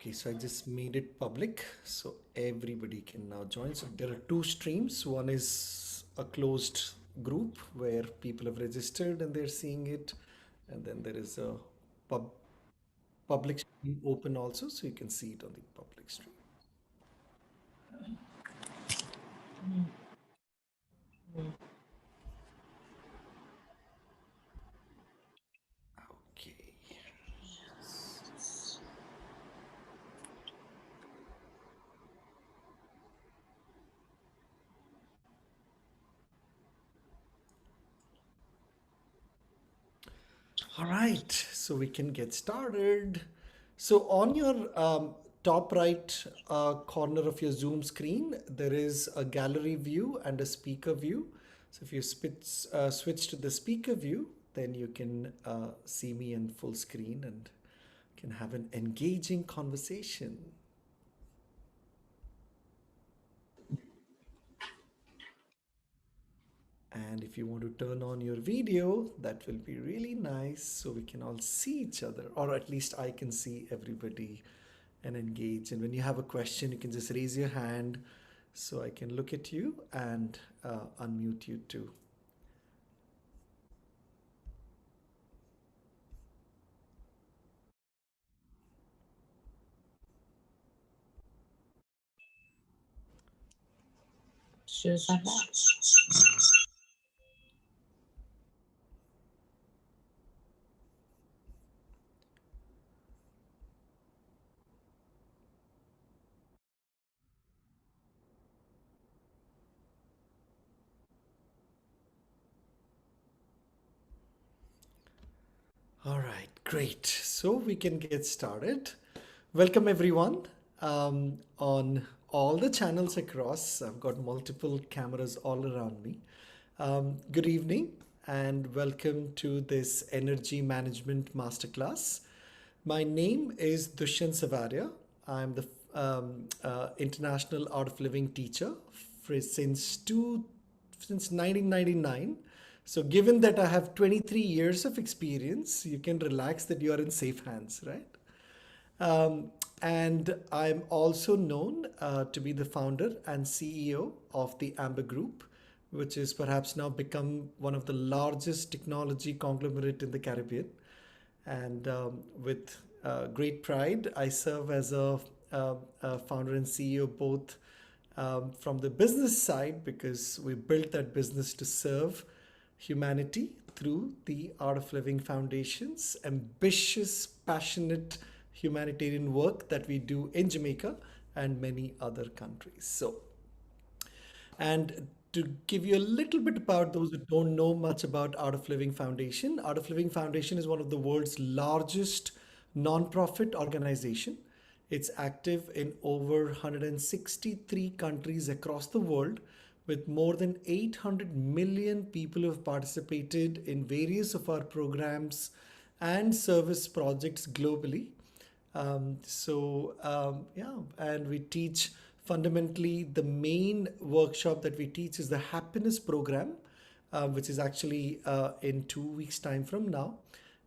Okay, so I just made it public so everybody can now join. So there are two streams. One is a closed group where people have registered and they're seeing it. And then there is a pub public stream open also, so you can see it on the public stream. Okay. All right, so we can get started. So on your top right corner of your Zoom screen, there is a gallery view and a speaker view. So if you switch to the speaker view, then you can see me in full screen and can have an engaging conversation. And if you want to turn on your video, that will be really nice so we can all see each other, or at least I can see everybody and engage. And when you have a question, you can just raise your hand so I can look at you and unmute you too. Susanna. All right, great. So we can get started. Welcome everyone on all the channels across. I've got multiple cameras all around me. Good evening and welcome to this energy management masterclass. My name is Dushyant Savaria. I'm the international art of living teacher since 1999. So given that I have 23 years of experience, you can relax that you are in safe hands, right? Um, and I'm also known to be the founder and CEO of the Amber Group, which is perhaps now become one of the largest technology conglomerate in the Caribbean. And with great pride, I serve as a founder and CEO both from the business side because we built that business to serve humanity through the Art of Living Foundation's ambitious, passionate humanitarian work that we do in Jamaica and many other countries. So, and to give you a little bit about those who don't know much about Art of Living Foundation, Art of Living Foundation is one of the world's largest nonprofit organization. It's active in over 163 countries across the world with more than 800 million people who have participated in various of our programs and service projects globally. Yeah, and we teach fundamentally the main workshop that we teach is the happiness program, which is actually in 2 weeks' time from now.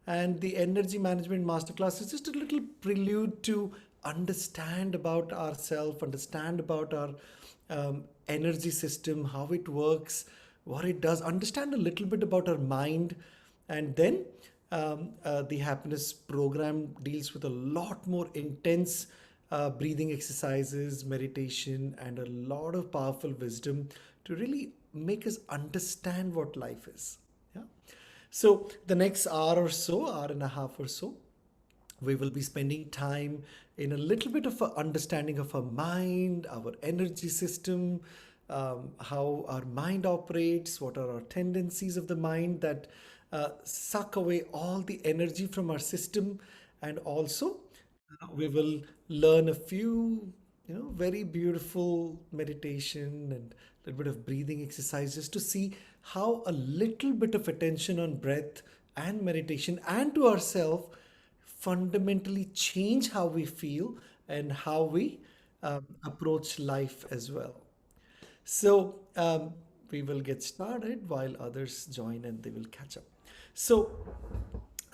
And the energy management masterclass is just a little prelude to understand about ourselves, understand about our energy system, how it works, what it does, understand a little bit about our mind, and then the happiness program deals with a lot more intense breathing exercises, meditation, and a lot of powerful wisdom to really make us understand what life is. Yeah. So the next hour or so, hour and a half or so, we will be spending time in a little bit of a understanding of our mind, our energy system, how our mind operates, what are our tendencies of the mind that suck away all the energy from our system, and also we will learn a few, very beautiful meditation and a little bit of breathing exercises to see how a little bit of attention on breath and meditation and to ourselves fundamentally change how we feel and how we approach life as well. So we will get started while others join and they will catch up. So,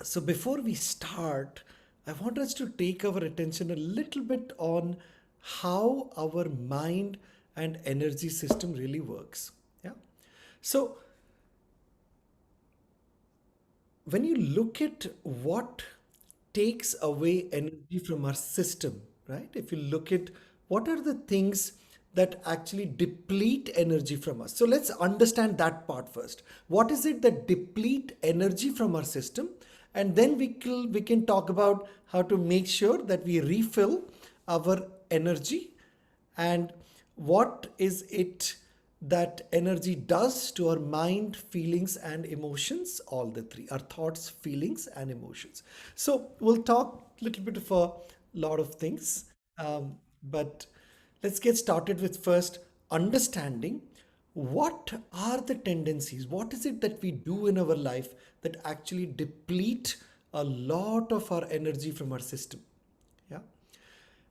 so before we start, I want us to take our attention a little bit on how our mind and energy system really works. Yeah. So when you look at what takes away energy from our system, right? If you look at what are the things that actually deplete energy from us. So let's understand that part first. What is it that deplete energy from our system? And then we can talk about how to make sure that we refill our energy and what is it that energy does to our mind, feelings, and emotions. All the three, our thoughts, feelings, and emotions. So we'll talk a little bit of a lot of things, but let's get started with first understanding what are the tendencies, what is it that we do in our life that actually deplete a lot of our energy from our system. Yeah.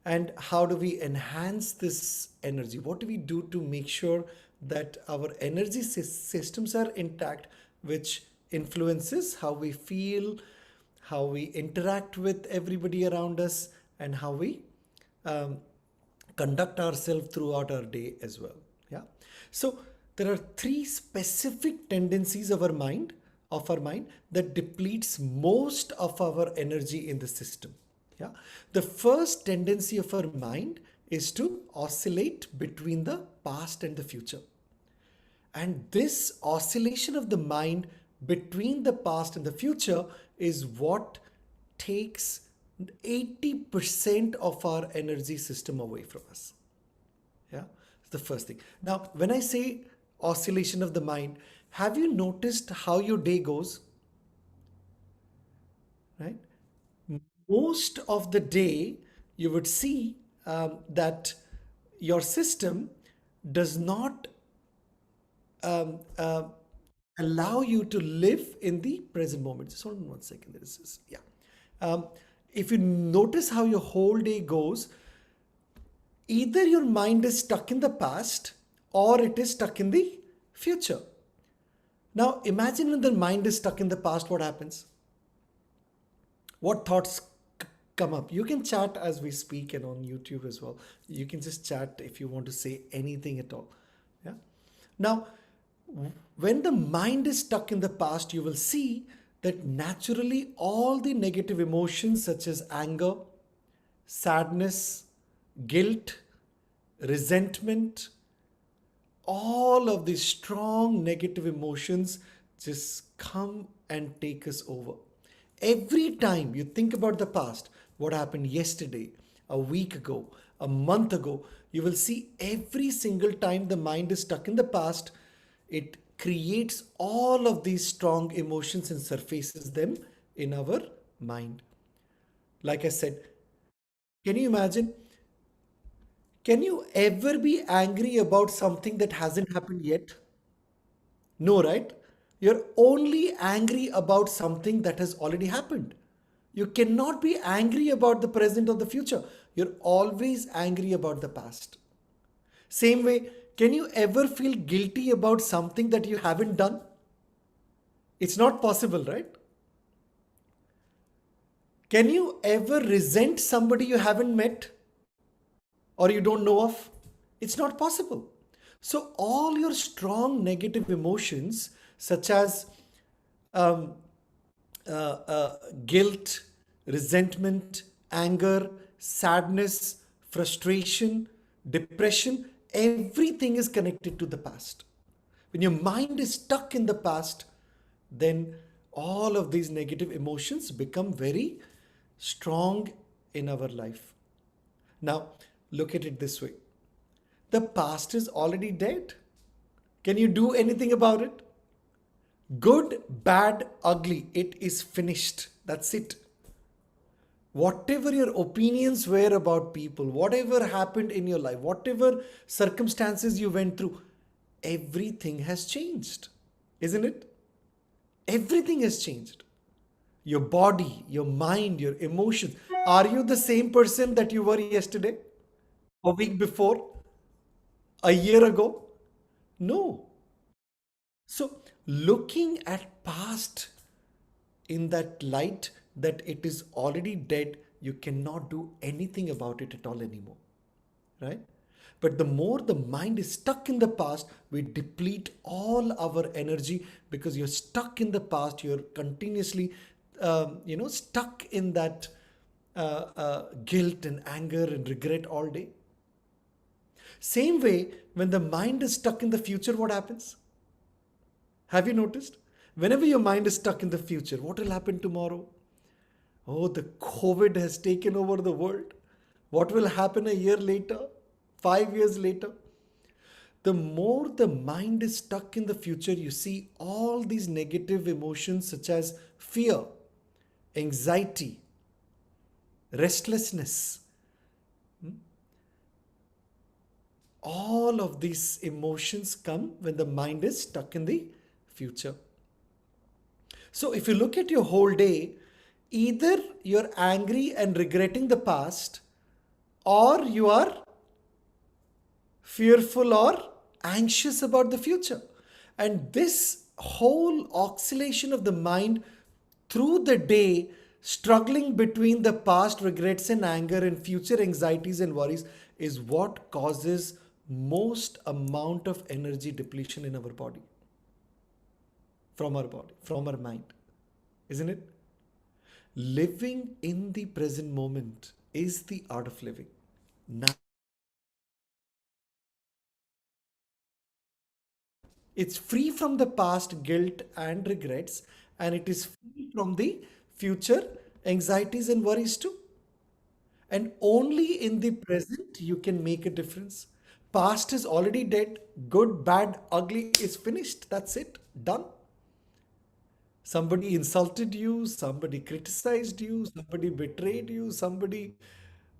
And how do we enhance this energy? What do we do to make sure that our energy systems are intact, which influences how we feel, how we interact with everybody around us, and how we um, conduct ourselves throughout our day as well. Yeah. So there are three specific tendencies of our mind that depletes most of our energy in the system. Yeah. The first tendency of our mind is to oscillate between the past and the future. And this oscillation of the mind between the past and the future is what takes 80% of our energy system away from us. Yeah, it's the first thing. Now, when I say oscillation of the mind, have you noticed how your day goes? Right? Most of the day, you would see that your system does not um, uh, allow you to live in the present moment. Just hold on one second. There is this. Yeah. Um, if you notice how your whole day goes, either your mind is stuck in the past or it is stuck in the future. Now, imagine when the mind is stuck in the past, what happens? What thoughts come up? You can chat as we speak and on YouTube as well. You can just chat if you want to say anything at all. Yeah. Now, when the mind is stuck in the past, you will see that naturally all the negative emotions such as anger, sadness, guilt, resentment, all of these strong negative emotions just come and take us over. Every time you think about the past, what happened yesterday, a week ago, a month ago, you will see every single time the mind is stuck in the past, it creates all of these strong emotions and surfaces them in our mind. Like I said, can you imagine? Can you ever be angry about something that hasn't happened yet? No, right? You're only angry about something that has already happened. You cannot be angry about the present or the future. You're always angry about the past. Same way, can you ever feel guilty about something that you haven't done? It's not possible, right? Can you ever resent somebody you haven't met or you don't know of? It's not possible. So, all your strong negative emotions, such as um, guilt, resentment, anger, sadness, frustration, depression, everything is connected to the past. When your mind is stuck in the past, then all of these negative emotions become very strong in our life. Now, look at it this way, the past is already dead. Can you do anything about it? Good, bad, ugly, it is finished. That's it. Whatever your opinions were about people, whatever happened in your life, whatever circumstances you went through, everything has changed, isn't it? Everything has changed. Your body, your mind, your emotions. Are you the same person that you were yesterday, a week before, a year ago? No. So, looking at past in that light that it is already dead, you cannot do anything about it at all anymore, right? But the more the mind is stuck in the past, we deplete all our energy because you're stuck in the past. You're continuously, stuck in that guilt and anger and regret all day. Same way, when the mind is stuck in the future, what happens? Have you noticed? Whenever your mind is stuck in the future, what will happen tomorrow? Oh, the COVID has taken over the world. What will happen a year later? 5 years later? The more the mind is stuck in the future, you see all these negative emotions such as fear, anxiety, restlessness. All of these emotions come when the mind is stuck in the future. So if you look at your whole day, either you're angry and regretting the past, or you are fearful or anxious about the future. And this whole oscillation of the mind through the day, struggling between the past regrets and anger and future anxieties and worries, is what causes most amount of energy depletion in our body, from our mind, isn't it? Living in the present moment is the art of living. Now, it's free from the past guilt and regrets, and it is free from the future anxieties and worries too. And only in the present you can make a difference. Past is already dead. Good, bad, ugly is finished. That's it. Done. Somebody insulted you, somebody criticized you, somebody betrayed you, somebody,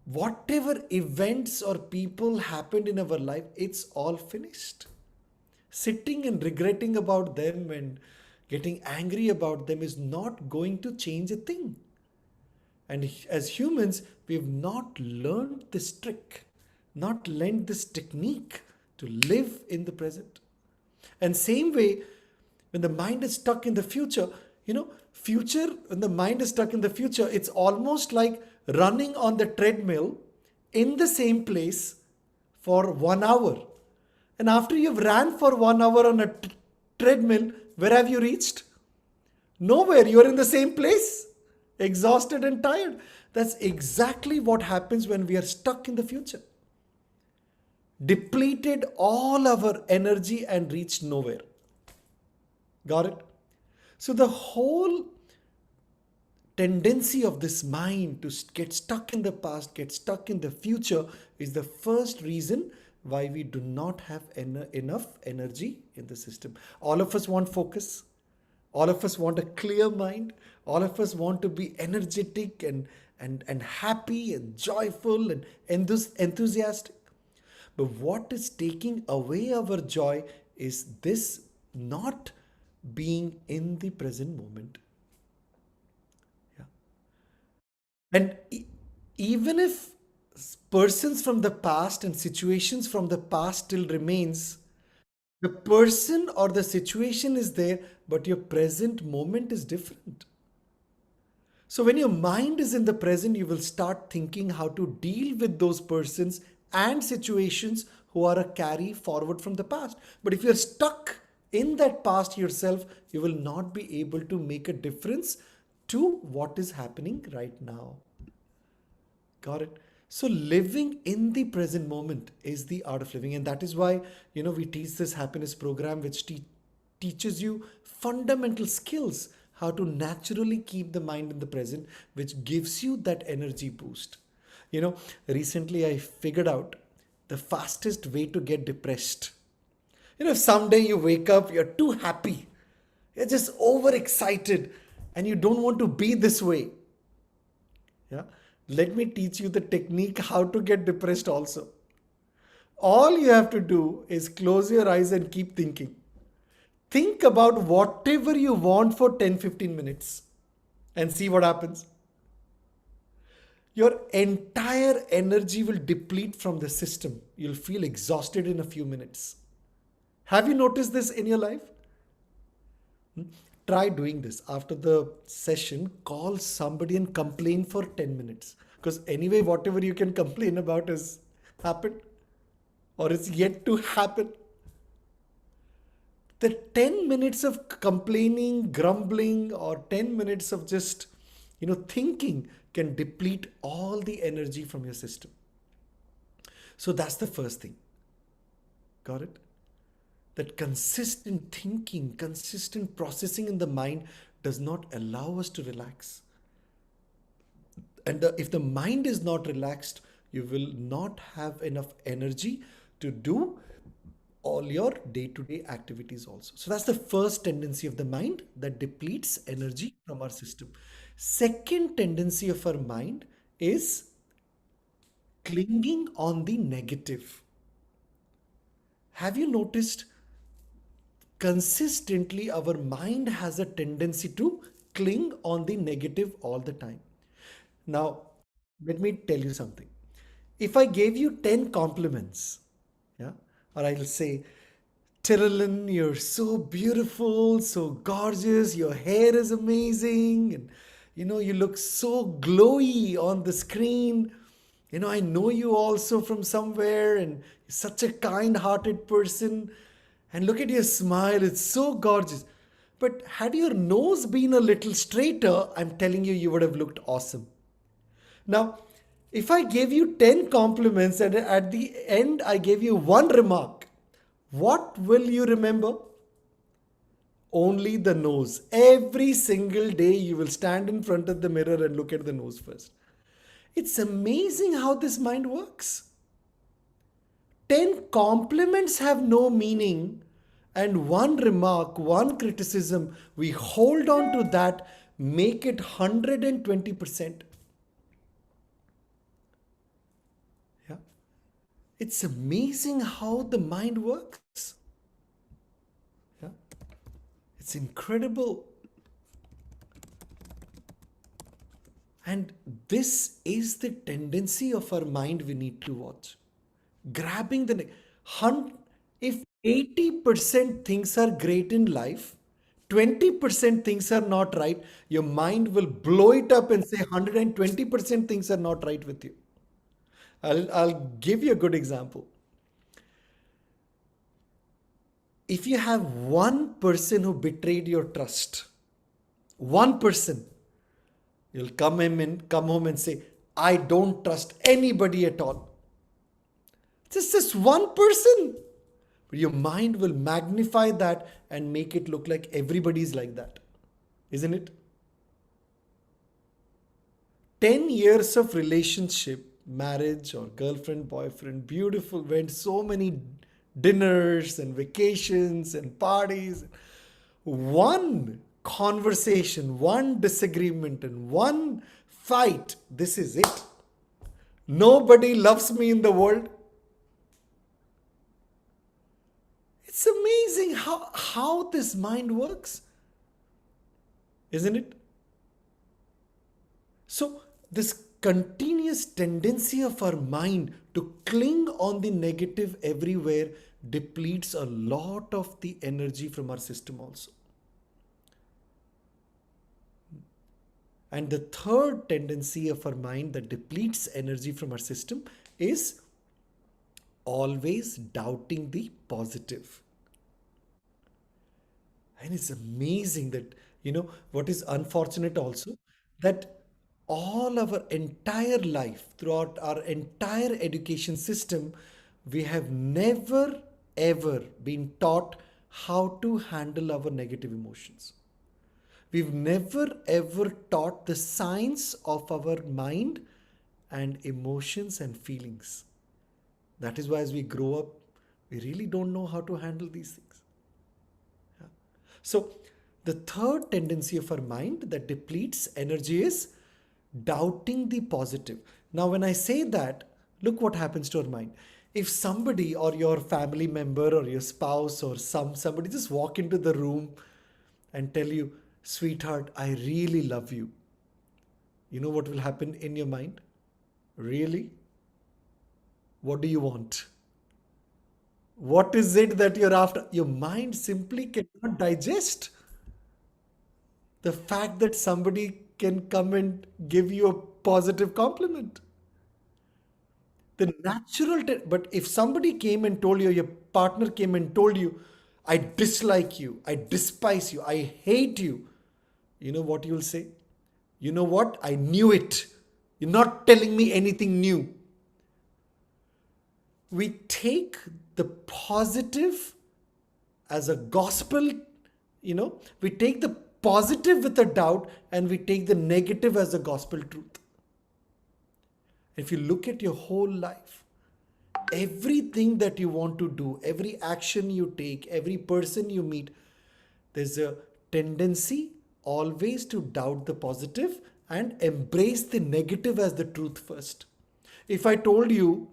whatever events or people happened in our life, it's all finished. Sitting and regretting about them and getting angry about them is not going to change a thing. And as humans, we've not learned this trick, not learned this technique to live in the present. And same way, when the mind is stuck in the future, when the mind is stuck in the future, it's almost like running on the treadmill in the same place for 1 hour. And after you've ran for 1 hour on a treadmill, where have you reached? Nowhere. You're in the same place, exhausted and tired. That's exactly what happens when we are stuck in the future. Depleted all our energy and reached nowhere. Got it? So the whole tendency of this mind to get stuck in the past, get stuck in the future, is the first reason why we do not have enough energy in the system. All of us want focus. All of us want a clear mind. All of us want to be energetic and happy and joyful and enthusiastic. But what is taking away our joy is this not being in the present moment. Yeah. And even if persons from the past and situations from the past still remains, the person or the situation is there, but your present moment is different. So when your mind is in the present, you will start thinking how to deal with those persons and situations who are a carry forward from the past. But if you're stuck in that past yourself, you will not be able to make a difference to what is happening right now. Got it? So living in the present moment is the art of living. And that is why, we teach this happiness program, which teaches you fundamental skills how to naturally keep the mind in the present, which gives you that energy boost. Recently I figured out the fastest way to get depressed. If someday you wake up, you're too happy, you're just overexcited, and you don't want to be this way. Yeah. Let me teach you the technique how to get depressed also. All you have to do is close your eyes and keep thinking. Think about whatever you want for 10-15 minutes and see what happens. Your entire energy will deplete from the system. You'll feel exhausted in a few minutes. Have you noticed this in your life? try doing this. After the session, call somebody and complain for 10 minutes. Because anyway, whatever you can complain about has happened or is yet to happen. The 10 minutes of complaining, grumbling, or 10 minutes of just, thinking can deplete all the energy from your system. So that's the first thing. Got it? That consistent thinking, consistent processing in the mind does not allow us to relax. And if the mind is not relaxed, you will not have enough energy to do all your day to day activities also. So that's the first tendency of the mind that depletes energy from our system. Second tendency of our mind is clinging on the negative. Have you noticed consistently our mind has a tendency to cling on the negative all the time? Now, let me tell you something. If I gave you 10 compliments, yeah, or I'll say, Tiralyn, you're so beautiful, so gorgeous, your hair is amazing, and you look so glowy on the screen. I know you also from somewhere, and you're such a kind hearted person. And look at your smile, it's so gorgeous. But had your nose been a little straighter, I'm telling you, you would have looked awesome. Now, if I gave you 10 compliments and at the end I gave you one remark, what will you remember? Only the nose. Every single day you will stand in front of the mirror and look at the nose first. It's amazing how this mind works. 10 compliments have no meaning, and one remark, one criticism, we hold on to that, make it 120%. Yeah. It's amazing how the mind works. Yeah. It's incredible. And this is the tendency of our mind we need to watch. Grabbing the hunt. If 80% things are great in life, 20% things are not right, your mind will blow it up and say 120% things are not right with you. I'll give you a good example. If you have one person who betrayed your trust, one person, you'll come home and say, I don't trust anybody at all. Just this one person. But your mind will magnify that and make it look like everybody's like that. Isn't it? 10 years of relationship, marriage or girlfriend, boyfriend, beautiful, went so many dinners and vacations and parties. One conversation, one disagreement, and one fight. This is it. Nobody loves me in the world. It's amazing how this mind works, isn't it? So, this continuous tendency of our mind to cling on the negative everywhere depletes a lot of the energy from our system also. And the third tendency of our mind that depletes energy from our system is always doubting the positive. And it's amazing that, what is unfortunate also, that all our entire life, throughout our entire education system, we have never ever been taught how to handle our negative emotions. We've never ever taught the science of our mind and emotions and feelings. That is why as we grow up, we really don't know how to handle these things. Yeah. So, the third tendency of our mind that depletes energy is doubting the positive. Now, when I say that, look what happens to our mind. If somebody or your family member or your spouse or somebody just walk into the room and tell you, sweetheart, I really love you. You know what will happen in your mind? Really? What do you want? What is it that you're after? Your mind simply cannot digest. The fact that somebody can come and give you a positive compliment. The natural, but if somebody came and told you, your partner came and told you, I dislike you, I despise you, I hate you, you know what you'll say? You know what? I knew it. You're not telling me anything new. We take the positive as a gospel, we take the positive with a doubt and we take the negative as a gospel truth. If you look at your whole life, everything that you want to do, every action you take, every person you meet, there's a tendency always to doubt the positive and embrace the negative as the truth first. If I told you,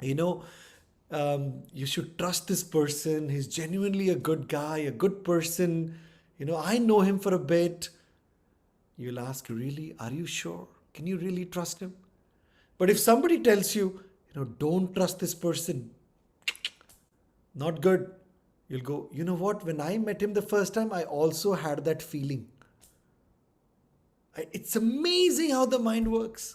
you know, you should trust this person, he's genuinely a good guy, a good person, I know him for a bit, you'll ask, really? Are you sure? Can you really trust him? But if somebody tells you, don't trust this person, not good, you'll go, you know what? When I met him the first time, I also had that feeling. It's amazing how the mind works.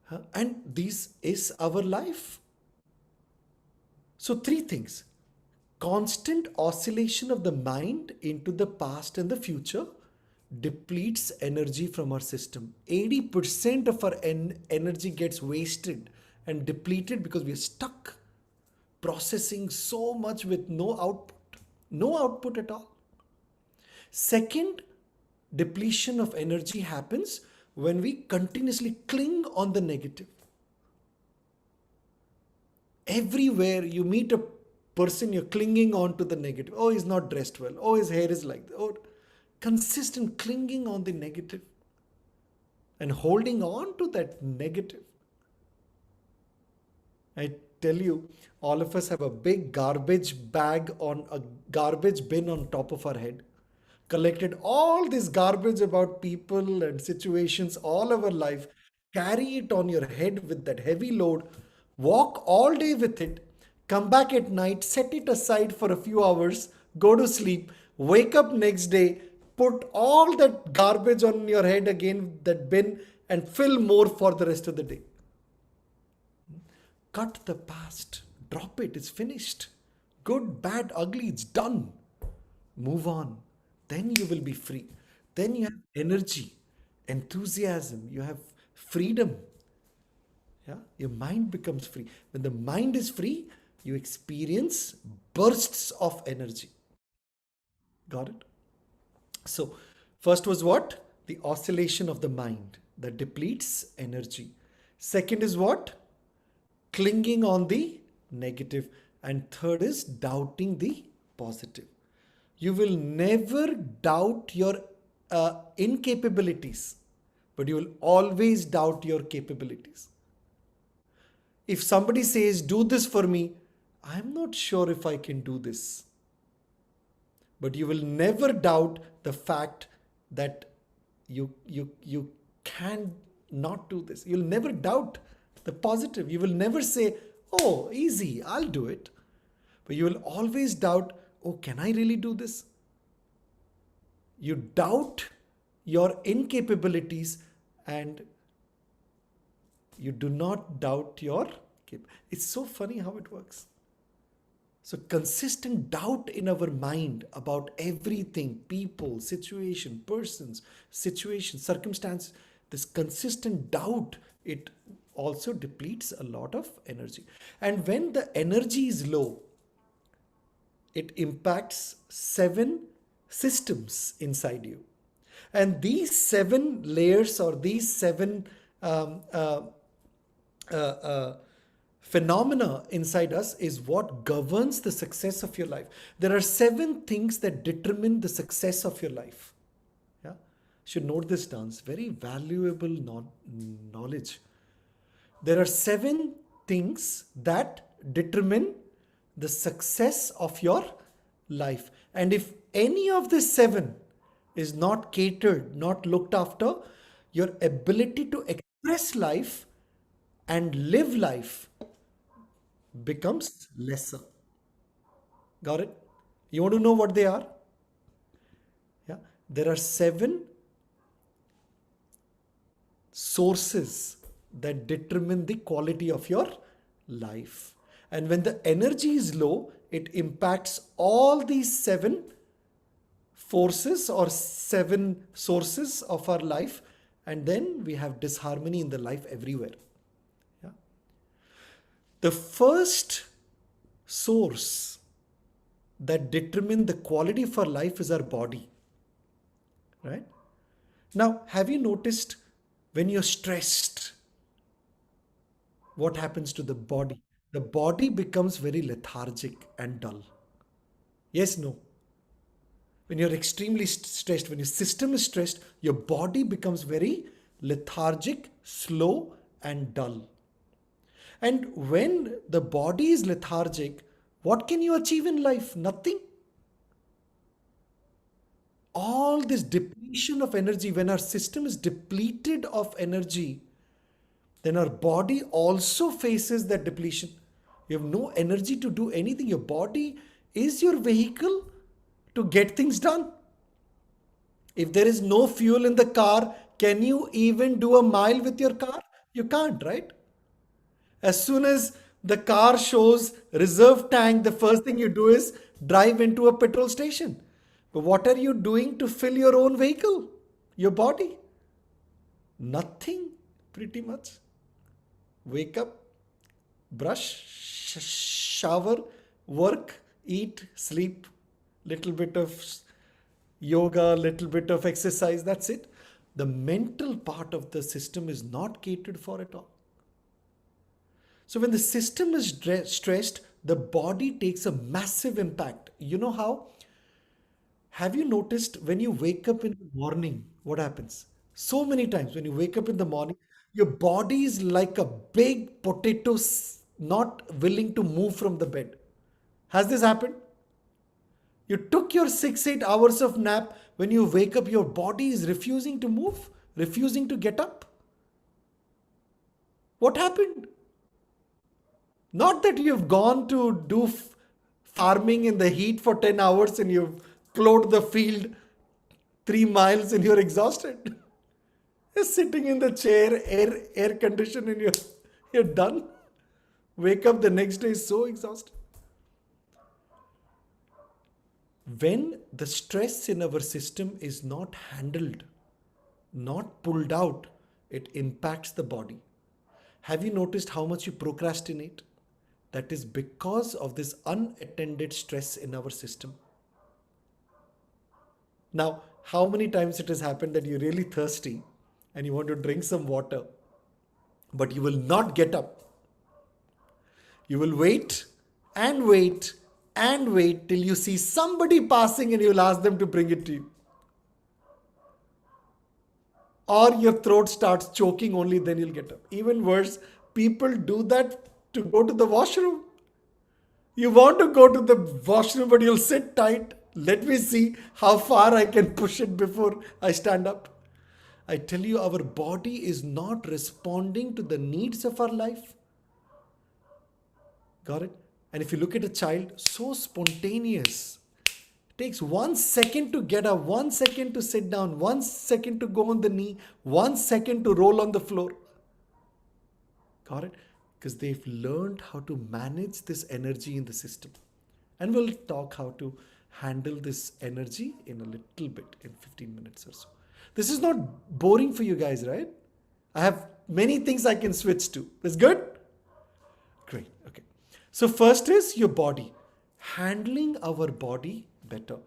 Huh? And this is our life. So, three things: constant oscillation of the mind into the past and the future depletes energy from our system. 80% of our energy gets wasted and depleted because we are stuck processing so much with no output at all. Second, depletion of energy happens when we continuously cling on the negative. Everywhere you meet a person, you're clinging on to the negative. Oh, he's not dressed well. Oh, his hair is like that. Oh, consistent clinging on the negative and holding on to that negative. I tell you, all of us have a big garbage bag on a garbage bin on top of our head. Collected all this garbage about people and situations all our life, carry it on your head with that heavy load, walk all day with it, come back at night, set it aside for a few hours, go to sleep, wake up next day, put all that garbage on your head again, that bin, and fill more for the rest of the day. Cut the past, drop it, it's finished. Good, bad, ugly, it's done. Move on. Then you will be free. Then you have energy, enthusiasm, you have freedom. Yeah, your mind becomes free. When the mind is free, you experience bursts of energy. Got it? So, first was what? The oscillation of the mind that depletes energy. Second is what? Clinging on the negative. And third is doubting the positive. You will never doubt your incapabilities, but you will always doubt your capabilities. If somebody says, do this for me, I'm not sure if I can do this. But you will never doubt the fact that you can not do this. You'll never doubt the positive. You will never say, oh, easy, I'll do it. But you will always doubt, oh, can I really do this? You doubt your incapabilities and you do not doubt your it's so funny how it works. So consistent doubt in our mind about everything, people, situation, persons, situations, circumstances, this consistent doubt, it also depletes a lot of energy. And when the energy is low, it impacts 7 systems inside you. And these 7 layers or these 7 um, uh, phenomena inside us is what governs the success of your life. There are 7 things that determine the success of your life. Yeah, you should note this down. It's very valuable knowledge. There are 7 things that determine the success of your life. And if any of the 7 is not catered, not looked after, your ability to express life and live life becomes lesser. Got it? You want to know what they are? There are seven sources that determine the quality of your life. And when the energy is low, it impacts all these seven forces or seven sources of our life. And then we have disharmony in the life everywhere. Yeah. The first source that determine the quality of our life is our body, right? Now, have you noticed when you're stressed, what happens to the body? The body becomes very lethargic and dull. Yes, no. When you're extremely stressed, when your system is stressed, your body becomes very lethargic, slow, and dull. And when the body is lethargic, what can you achieve in life? Nothing. All this depletion of energy, when our system is depleted of energy, then our body also faces that depletion. You have no energy to do anything. Your body is your vehicle to get things done. If there is no fuel in the car, can you even do a mile with your car? You can't, right? As soon as the car shows reserve tank, the first thing you do is drive into a petrol station. But what are you doing to fill your own vehicle? Your body? Nothing, pretty much. Wake up, brush, shower, work, eat, sleep, little bit of yoga, little bit of exercise, that's it. The mental part of the system is not catered for at all. So when the system is stressed, the body takes a massive impact. You know how? Have you noticed when you wake up in the morning, what happens? So many times when you wake up in the morning, your body is like a big potato, not willing to move from the bed. Has this happened? You took your 6, 8 hours of nap. When you wake up, your body is refusing to move, refusing to get up. What happened? Not that you've gone to do farming in the heat for 10 hours and you've plowed the field 3 miles and you're exhausted. You're sitting in the chair, air conditioned, and you're done. Wake up the next day so exhausted. When the stress in our system is not handled, not pulled out, it impacts the body. Have you noticed how much you procrastinate? That is because of this unattended stress in our system. Now, how many times it has happened that you're really thirsty and you want to drink some water, but you will not get up? You will wait and wait and wait till you see somebody passing and you'll ask them to bring it to you. Or your throat starts choking, only then you'll get up. Even worse, people do that to go to the washroom. You want to go to the washroom, but you'll sit tight. Let me see how far I can push it before I stand up. I tell you, our body is not responding to the needs of our life. Got it? And if you look at a child, so spontaneous. It takes 1 second to get up, 1 second to sit down, 1 second to go on the knee, 1 second to roll on the floor. Got it? Because they've learned how to manage this energy in the system. And we'll talk how to handle this energy in a little bit, in 15 minutes or so. This is not boring for you guys, right? I have many things I can switch to. It's good? Great. Okay. So first is your body. Handling our body better.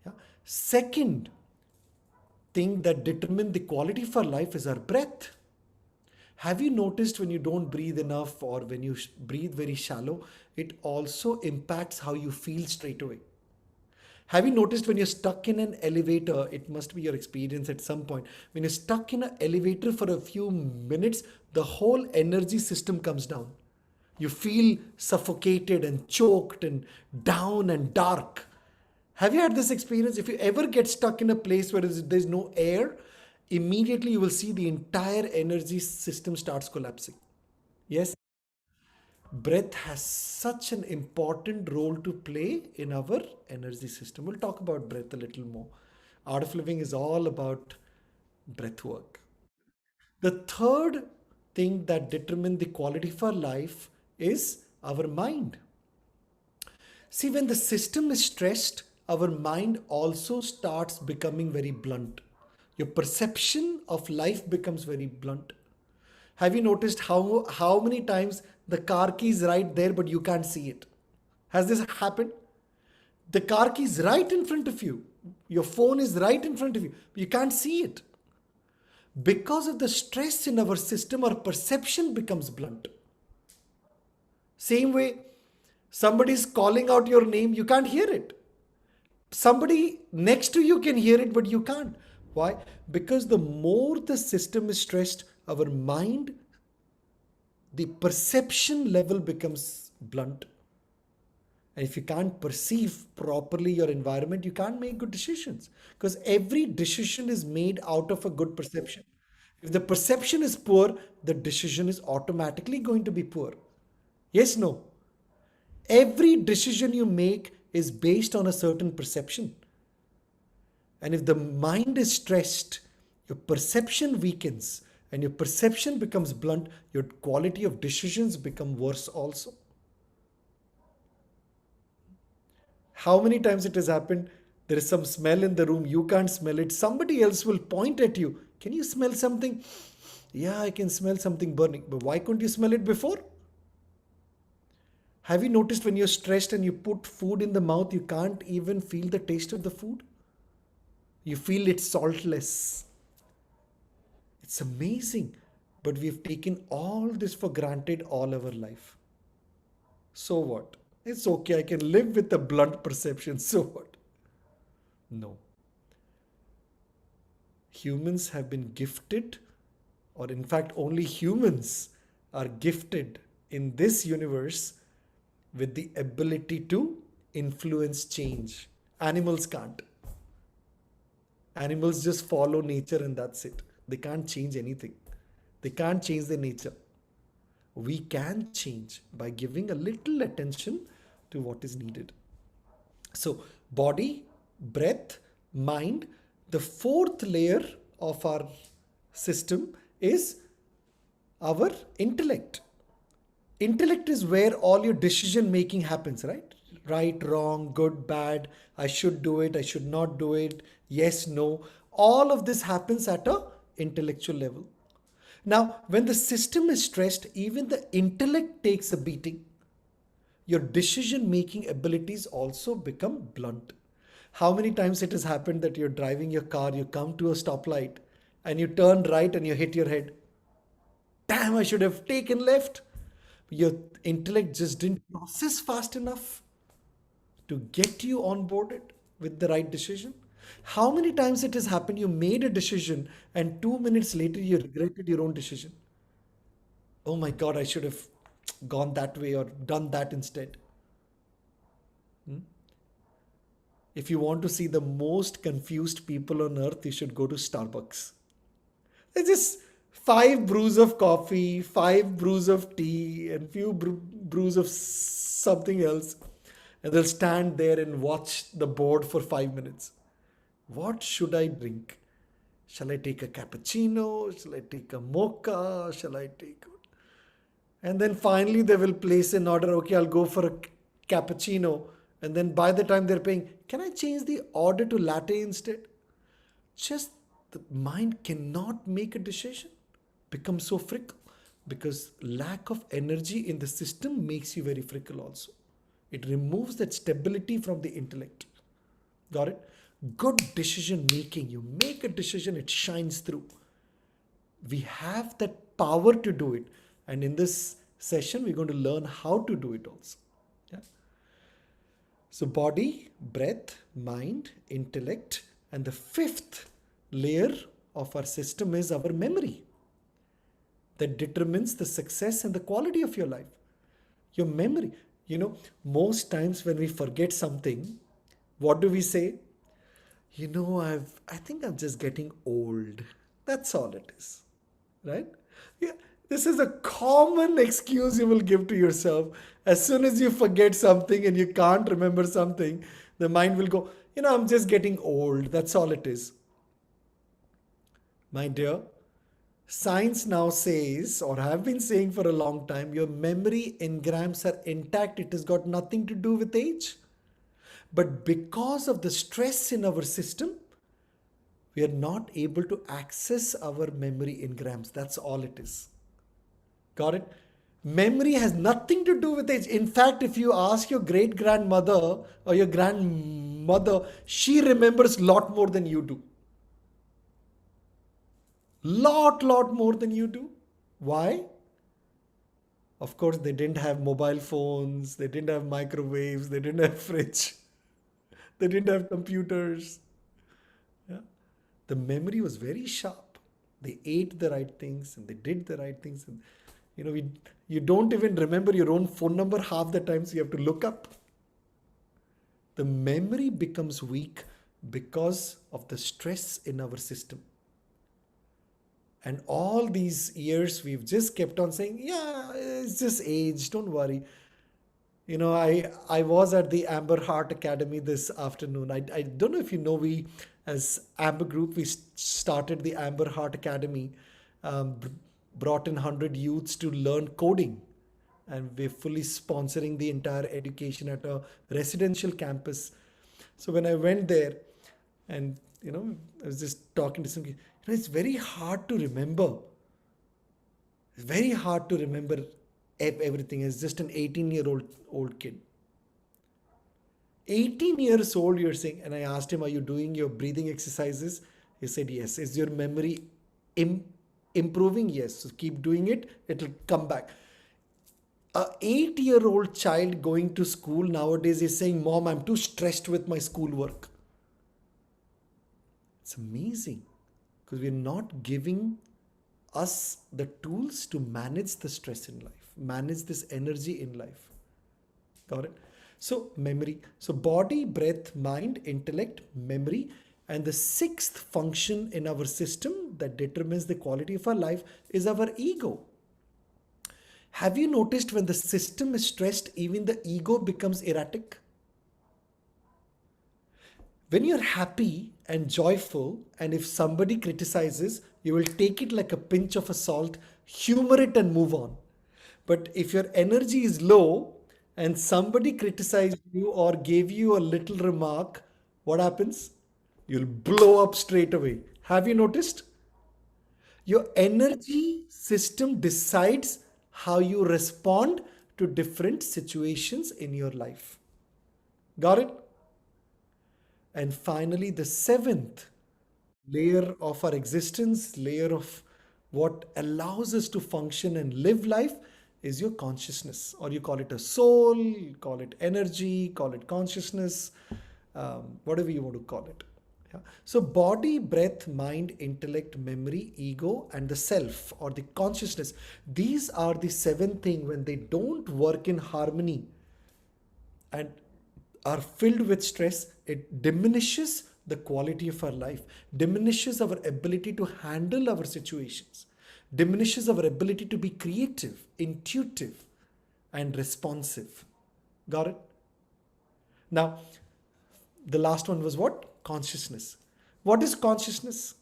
Yeah. Second thing that determines the quality of our life is our breath. Have you noticed when you don't breathe enough or when you breathe very shallow, it also impacts how you feel straight away? Have you noticed when you're stuck in an elevator, it must be your experience at some point, when you're stuck in an elevator for a few minutes, the whole energy system comes down. You feel suffocated and choked and down and dark. Have you had this experience? If you ever get stuck in a place where there's no air, immediately you will see the entire energy system starts collapsing. Yes, breath has such an important role to play in our energy system. We'll talk about breath a little more. Art of living is all about breath work. The third thing that determines the quality of our life is our mind. See, when the system is stressed, our mind also starts becoming very blunt. Your perception of life becomes very blunt. Have you noticed how many times the car key is right there, but you can't see it? Has this happened? The car key is right in front of you. Your phone is right in front of you. You can't see it. Because of the stress in our system, our perception becomes blunt. Same way, somebody is calling out your name, you can't hear it. Somebody next to you can hear it, but you can't. Why? Because the more the system is stressed, our mind, the perception level becomes blunt. And if you can't perceive properly your environment, you can't make good decisions. Because every decision is made out of a good perception. If the perception is poor, the decision is automatically going to be poor. Yes, no. Every decision you make is based on a certain perception. And if the mind is stressed, your perception weakens and your perception becomes blunt, your quality of decisions become worse also. How many times it has happened? There is some smell in the room, you can't smell it. Somebody else will point at you. Can you smell something? Yeah, I can smell something burning. But why couldn't you smell it before? Have you noticed when you're stressed and you put food in the mouth, you can't even feel the taste of the food? You feel it's saltless. It's amazing. But we've taken all this for granted all our life. So what? It's okay, I can live with a blunt perception. So what? No. Humans have been gifted, or in fact, only humans are gifted in this universe with the ability to influence change. Animals can't. Animals just follow nature and that's it. They can't change anything. They can't change their nature. We can change by giving a little attention to what is needed. So, body, breath, mind. The fourth layer of our system is our intellect. Intellect is where all your decision making happens, right? Right, wrong, good, bad, I should do it, I should not do it, yes, no. All of this happens at a intellectual level. Now, when the system is stressed, even the intellect takes a beating. Your decision making abilities also become blunt. How many times it has happened that you're driving your car, you come to a stoplight and you turn right and you hit your head? Damn, I should have taken left. Your intellect just didn't process fast enough to get you onboarded with the right decision. How many times it has happened you made a decision and 2 minutes later you regretted your own decision? Oh my God, I should have gone that way or done that instead. If you want to see the most confused people on earth, you should go to Starbucks. It's just five brews of coffee, five brews of tea, and few brews of something else. And they'll stand there and watch the board for 5 minutes. What should I drink? Shall I take a cappuccino? Shall I take a mocha? Shall I take... And then finally they will place an order. Okay, I'll go for a cappuccino. And then by the time they're paying, can I change the order to latte instead? Just the mind cannot make a decision. Become so fickle. Because lack of energy in the system makes you very fickle also. It removes that stability from the intellect. Got it? Good decision making. You make a decision, it shines through. We have that power to do it. And in this session, we're going to learn how to do it also. Yeah? So body, breath, mind, intellect. And the fifth layer of our system is our memory. That determines the success and the quality of your life. Your memory. Most times when we forget something, what do we say? I think I'm just getting old. That's all it is. Right? Yeah. This is a common excuse you will give to yourself. As soon as you forget something and you can't remember something, the mind will go, I'm just getting old. That's all it is. My dear, science now says, or have been saying for a long time, your memory engrams are intact. It has got nothing to do with age. But because of the stress in our system, we are not able to access our memory engrams. That's all it is. Got it? Memory has nothing to do with age. In fact, if you ask your great grandmother or your grandmother, she remembers a lot more than you do. Lot more than you do. Why? Of course, they didn't have mobile phones, they didn't have microwaves, they didn't have fridge, they didn't have computers. Yeah. The memory was very sharp. They ate the right things and they did the right things. And you don't even remember your own phone number half the times, you have to look up. The memory becomes weak because of the stress in our system. And all these years we've just kept on saying, yeah, it's just age, don't worry. I was at the Amber Heart Academy this afternoon. I don't know if you know, we as Amber Group, we started the Amber Heart Academy, brought in 100 youths to learn coding. And we're fully sponsoring the entire education at a residential campus. So when I went there and, I was just talking to some kids, it's very hard to remember. It's very hard to remember everything as just an 18-year-old kid. 18 years old, you're saying, and I asked him, are you doing your breathing exercises? He said, yes. Is your memory improving? Yes. So keep doing it. It'll come back. A 8-year-old child going to school nowadays is saying, Mom, I'm too stressed with my schoolwork. It's amazing because we're not giving us the tools to manage the stress in life, manage this energy in life. Got it? So memory. So body, breath, mind, intellect, memory. And the sixth function in our system that determines the quality of our life is our ego. Have you noticed when the system is stressed, even the ego becomes erratic? When you're happy and joyful, and if somebody criticizes, you will take it like a pinch of salt, humor it and move on. But if your energy is low and somebody criticized you or gave you a little remark, what happens? You'll blow up straight away. Have you noticed? Your energy system decides how you respond to different situations in your life. Got it? And finally, the seventh layer of our existence, layer of what allows us to function and live life, is your consciousness, or you call it a soul, you call it energy, call it consciousness, whatever you want to call it. Yeah. So body, breath, mind, intellect, memory, ego, and the self or the consciousness. These are the seven things. When they don't work in harmony and are filled with stress, it diminishes the quality of our life, diminishes our ability to handle our situations, diminishes our ability to be creative, intuitive, and responsive. Got it? Now, the last one was what? Consciousness. What is consciousness?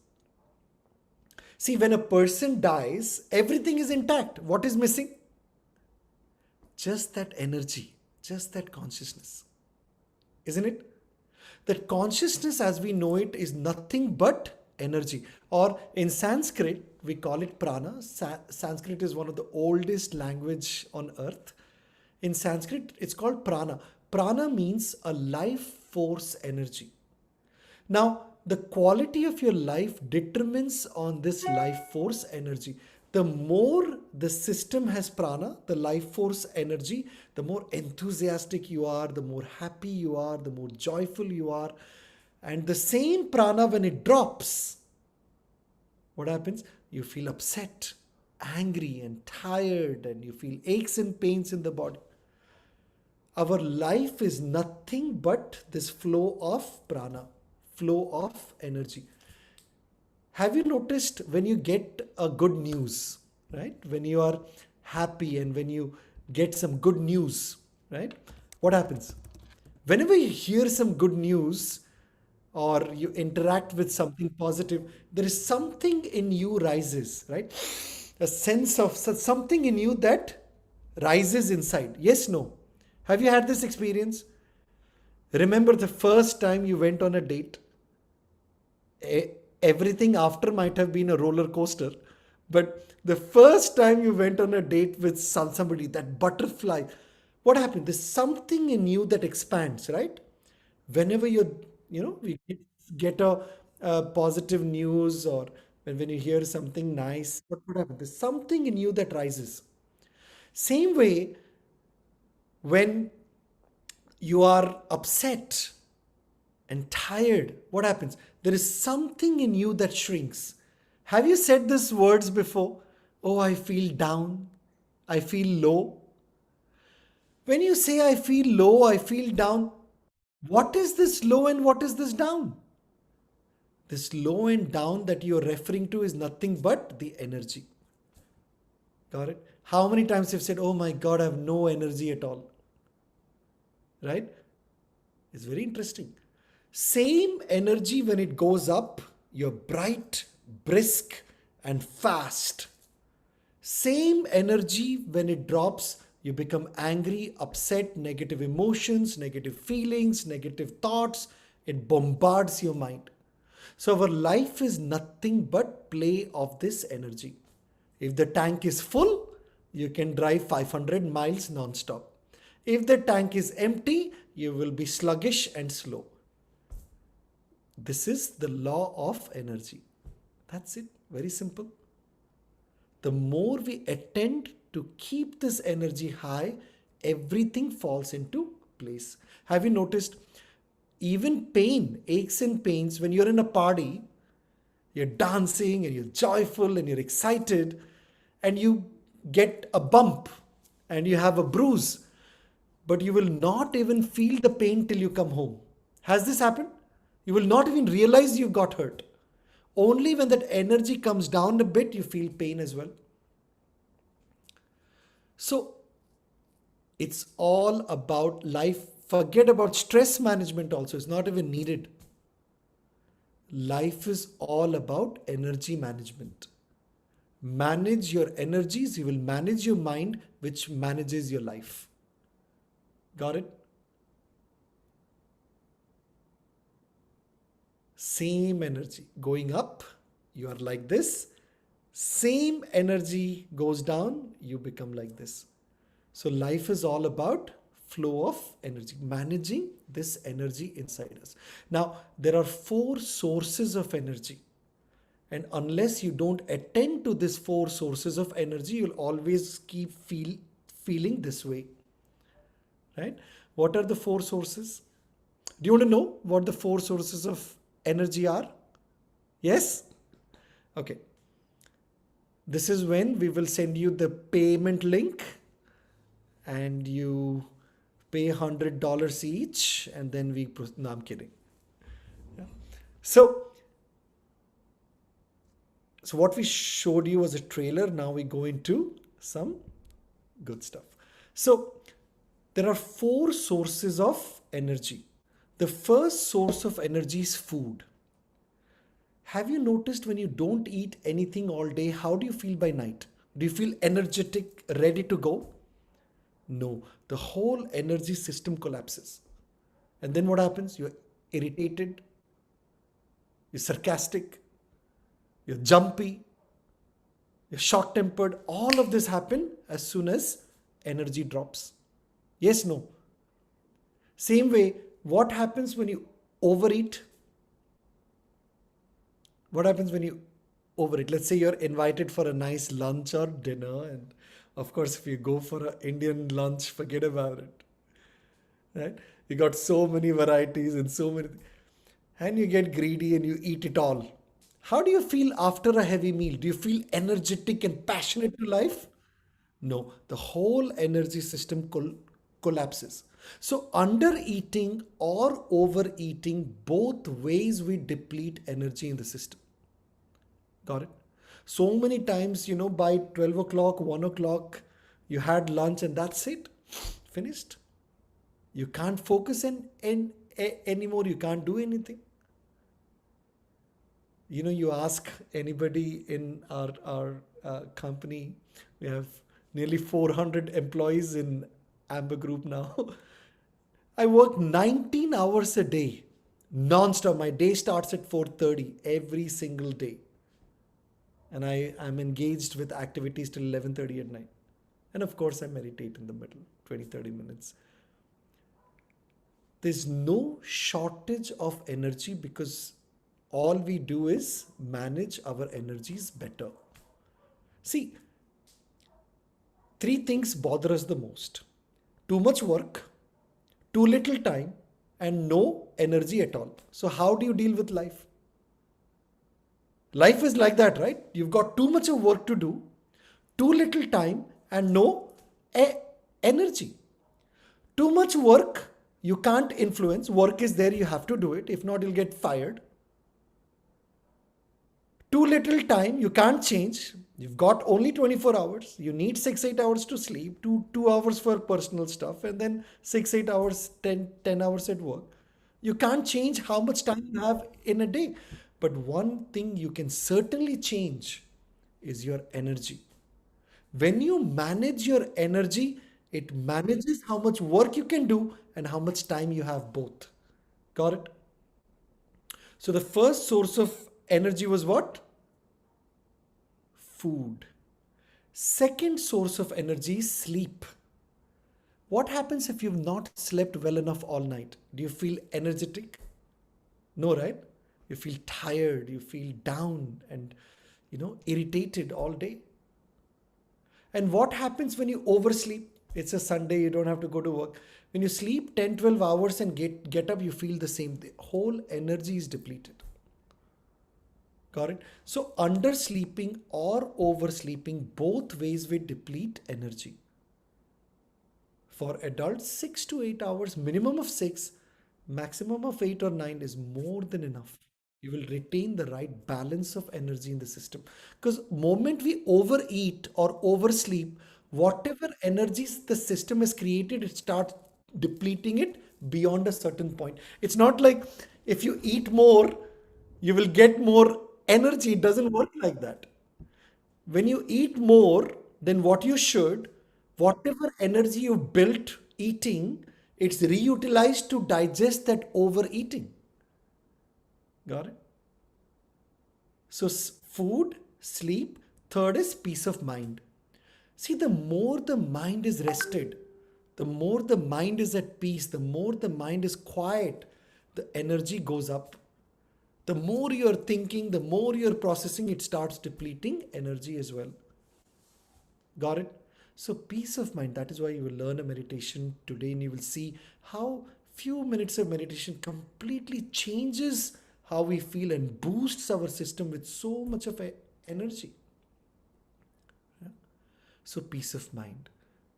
See, when a person dies, everything is intact. What is missing? Just that energy, just that consciousness. Isn't it? That consciousness as we know it is nothing but energy. Or in Sanskrit, we call it prana. Sanskrit is one of the oldest language on earth. In Sanskrit, it's called prana. Prana means a life force energy. Now, the quality of your life determines on this life force energy. The more the system has prana, the life force energy, the more enthusiastic you are, the more happy you are, the more joyful you are. And the same prana, when it drops, what happens? You feel upset, angry, and tired, and you feel aches and pains in the body. Our life is nothing but this flow of prana, flow of energy. Have you noticed when you get a good news, right? When you are happy and when you get some good news, right? What happens? Whenever you hear some good news, or you interact with something positive, there is something in you rises, right? A sense of something in you that rises inside. Yes, no. Have you had this experience? Remember the first time you went on a date? E- Everything after might have been a roller coaster, but the first time you went on a date with somebody, that butterfly, what happened? There's something in you that expands, right? Whenever we get a positive news, or when you hear something nice, what would happen? There's something in you that rises. Same way, when you are upset and tired, what happens? There is something in you that shrinks. Have you said these words before? Oh, I feel down. I feel low. When you say I feel low, I feel down, what is this low and what is this down? This low and down that you're referring to is nothing but the energy. Got it? How many times you've said, oh my God, I have no energy at all? Right? It's very interesting. Same energy when it goes up, you're bright, brisk, and fast. Same energy when it drops, you become angry, upset, negative emotions, negative feelings, negative thoughts. It bombards your mind. So our life is nothing but play of this energy. If the tank is full, you can drive 500 miles non-stop. If the tank is empty, you will be sluggish and slow. This is the law of energy. That's it. Very simple. The more we attend to keep this energy high, everything falls into place. Have you noticed? Even pain, aches and pains, when you're in a party, you're dancing and you're joyful and you're excited, and you get a bump and you have a bruise, but you will not even feel the pain till you come home. Has this happened? You will not even realize you got hurt. Only when that energy comes down a bit, you feel pain as well. So it's all about life. Forget about stress management also. It's not even needed. Life is all about energy management. Manage your energies, you will manage your mind, which manages your life. Got it? Same energy going up, you are like this. Same energy goes down, you become like this. So life is all about flow of energy, managing this energy inside us. Now, there are four sources of energy. And unless you don't attend to these four sources of energy, you'll always keep feeling this way. Right? What are the four sources? Do you want to know what the four sources of energy are? Yes? Okay. This is when we will send you the payment link and you pay $100 each, and then no, I'm kidding. Yeah. So what we showed you was a trailer. Now we go into some good stuff. So there are four sources of energy. The first source of energy is food. Have you noticed when you don't eat anything all day, how do you feel by night? Do you feel energetic, ready to go? No, the whole energy system collapses. And then what happens? You're irritated, you're sarcastic, you're jumpy, you're short tempered. All of this happen as soon as energy drops. Yes, no. Same way, what happens when you overeat? What happens when you overeat? Let's say you're invited for a nice lunch or dinner, and of course, if you go for an Indian lunch, forget about it. Right? You got so many varieties and so many, and you get greedy and you eat it all. How do you feel after a heavy meal? Do you feel energetic and passionate to life? No, the whole energy system collapses. So, under eating or overeating, both ways we deplete energy in the system. Got it? So many times, by 12 o'clock, 1 o'clock, you had lunch and that's it. Finished. You can't focus anymore. You can't do anything. You ask anybody in our company, we have nearly 400 employees in Amber Group now. I work 19 hours a day, non-stop. My day starts at 4:30 every single day. And I'm engaged with activities till 11:30 at night. And of course, I meditate in the middle, 20-30 minutes. There's no shortage of energy because all we do is manage our energies better. See, three things bother us the most: too much work, too little time, and no energy at all. So, how do you deal with life? Life is like that, right? You've got too much of work to do, too little time, and no e- energy. Too much work, you can't influence. Work is there, you have to do it. If not, you'll get fired. Too little time, you can't change. You've got only 24 hours. You need 6 8 hours to sleep, 2 hours for personal stuff, and then 6 8 hours, ten hours at work. You can't change how much time you have in a day. But one thing you can certainly change is your energy. When you manage your energy, it manages how much work you can do and how much time you have both. Got it? So the first source of energy was what? Food. Second source of energy is sleep. What happens if you've not slept well enough all night? Do you feel energetic? No, right? You feel tired, you feel down and irritated all day. And what happens when you oversleep? It's a Sunday, you don't have to go to work. When you sleep 10, 12 hours and get up, you feel the same. The whole energy is depleted. Got it? So undersleeping or oversleeping, both ways will deplete energy. For adults, 6 to 8 hours, minimum of 6, maximum of 8 or 9 is more than enough. You will retain the right balance of energy in the system. Because moment we overeat or oversleep, whatever energies the system has created, it starts depleting it beyond a certain point. It's not like if you eat more, you will get more energy. It doesn't work like that. When you eat more than what you should, whatever energy you built eating, it's reutilized to digest that overeating. Got it? So, food, sleep. Third is peace of mind. See, the more the mind is rested, the more the mind is at peace, the more the mind is quiet, the energy goes up. The more you're thinking, the more you're processing, it starts depleting energy as well. Got it? So peace of mind, that is why you will learn a meditation today and you will see how few minutes of meditation completely changes how we feel and boosts our system with so much of energy. Yeah? So peace of mind.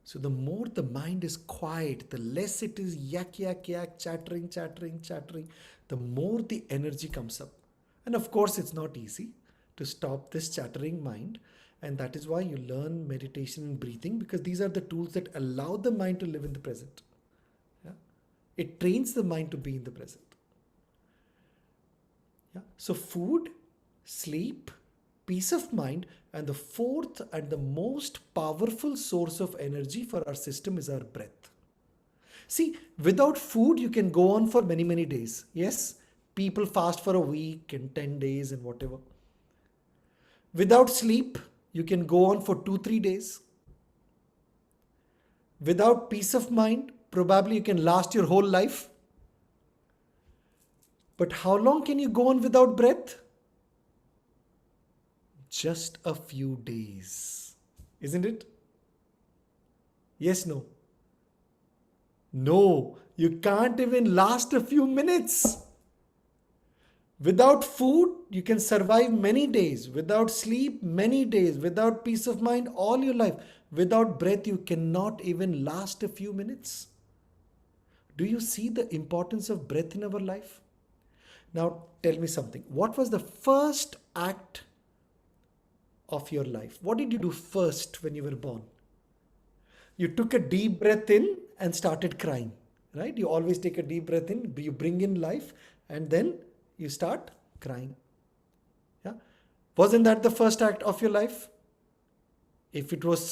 So the more the mind is quiet, the less it is yak, yak, yak, chattering, chattering, chattering, the more the energy comes up. And of course, it's not easy to stop this chattering mind. And that is why you learn meditation and breathing, because these are the tools that allow the mind to live in the present. Yeah? It trains the mind to be in the present. Yeah? So food, sleep, peace of mind, and the fourth and the most powerful source of energy for our system is our breath. See, without food, you can go on for many, many days. Yes, people fast for a week and 10 days and whatever. Without sleep, you can go on for 2 3 days. Without peace of mind, probably you can last your whole life. But how long can you go on without breath? Just a few days. Isn't it? Yes, no. No, you can't even last a few minutes. Without food, you can survive many days. Without sleep, many days. Without peace of mind, all your life. Without breath, you cannot even last a few minutes. Do you see the importance of breath in our life? Now, tell me something. What was the first act of your life? What did you do first when you were born? You took a deep breath in and started crying, right? You always take a deep breath in, you bring in life, and then you start crying. Wasn't that the first act of your life? If it was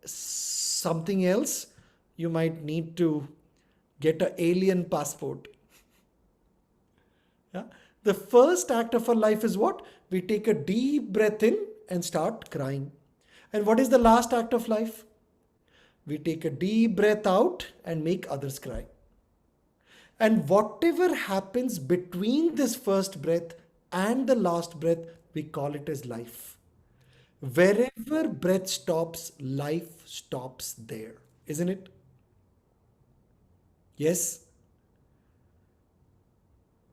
something else, you might need to get an alien passport. Yeah? The first act of our life is what? We take a deep breath in and start crying. And what is the last act of life? We take a deep breath out and make others cry. And whatever happens between this first breath and the last breath, we call it as life. Wherever breath stops, life stops there, isn't it? Yes,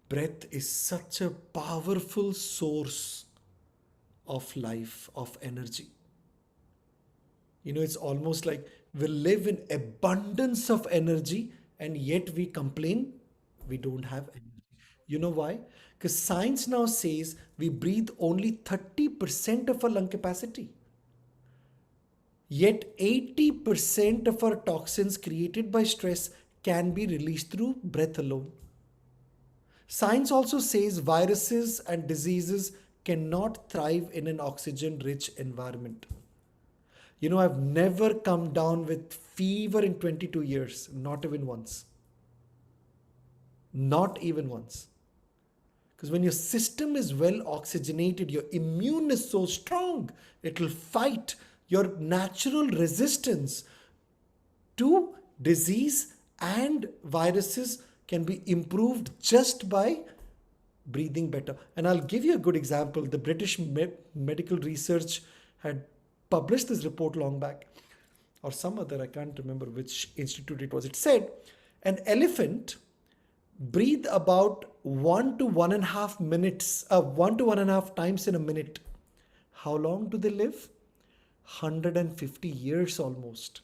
breath is such a powerful source of life, of energy. It's almost like we live in abundance of energy and yet we complain we don't have energy. You know why? Because science now says we breathe only 30% of our lung capacity. Yet 80% of our toxins created by stress can be released through breath alone. Science also says viruses and diseases cannot thrive in an oxygen rich environment. I've never come down with fever in 22 years, not even once. Not even once. Because when your system is well oxygenated, your immune is so strong, it will fight your natural resistance to disease and viruses can be improved just by breathing better. And I'll give you a good example. The British Medical Research had published this report long back, or some other, I can't remember which institute it was. It said an elephant breathe about 1 to 1.5 times in a minute. How long do they live? 150 years almost.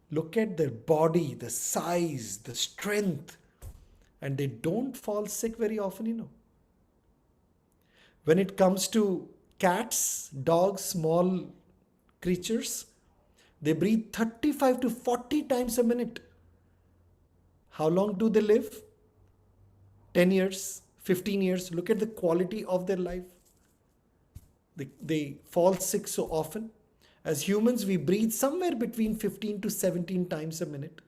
Look at their body, the size, the strength, and they don't fall sick very often. When it comes to cats, dogs, small creatures, they breathe 35 to 40 times a minute. How long do they live? 10 years, 15 years. Look at the quality of their life. They fall sick so often. As humans, we breathe somewhere between 15 to 17 times a minute.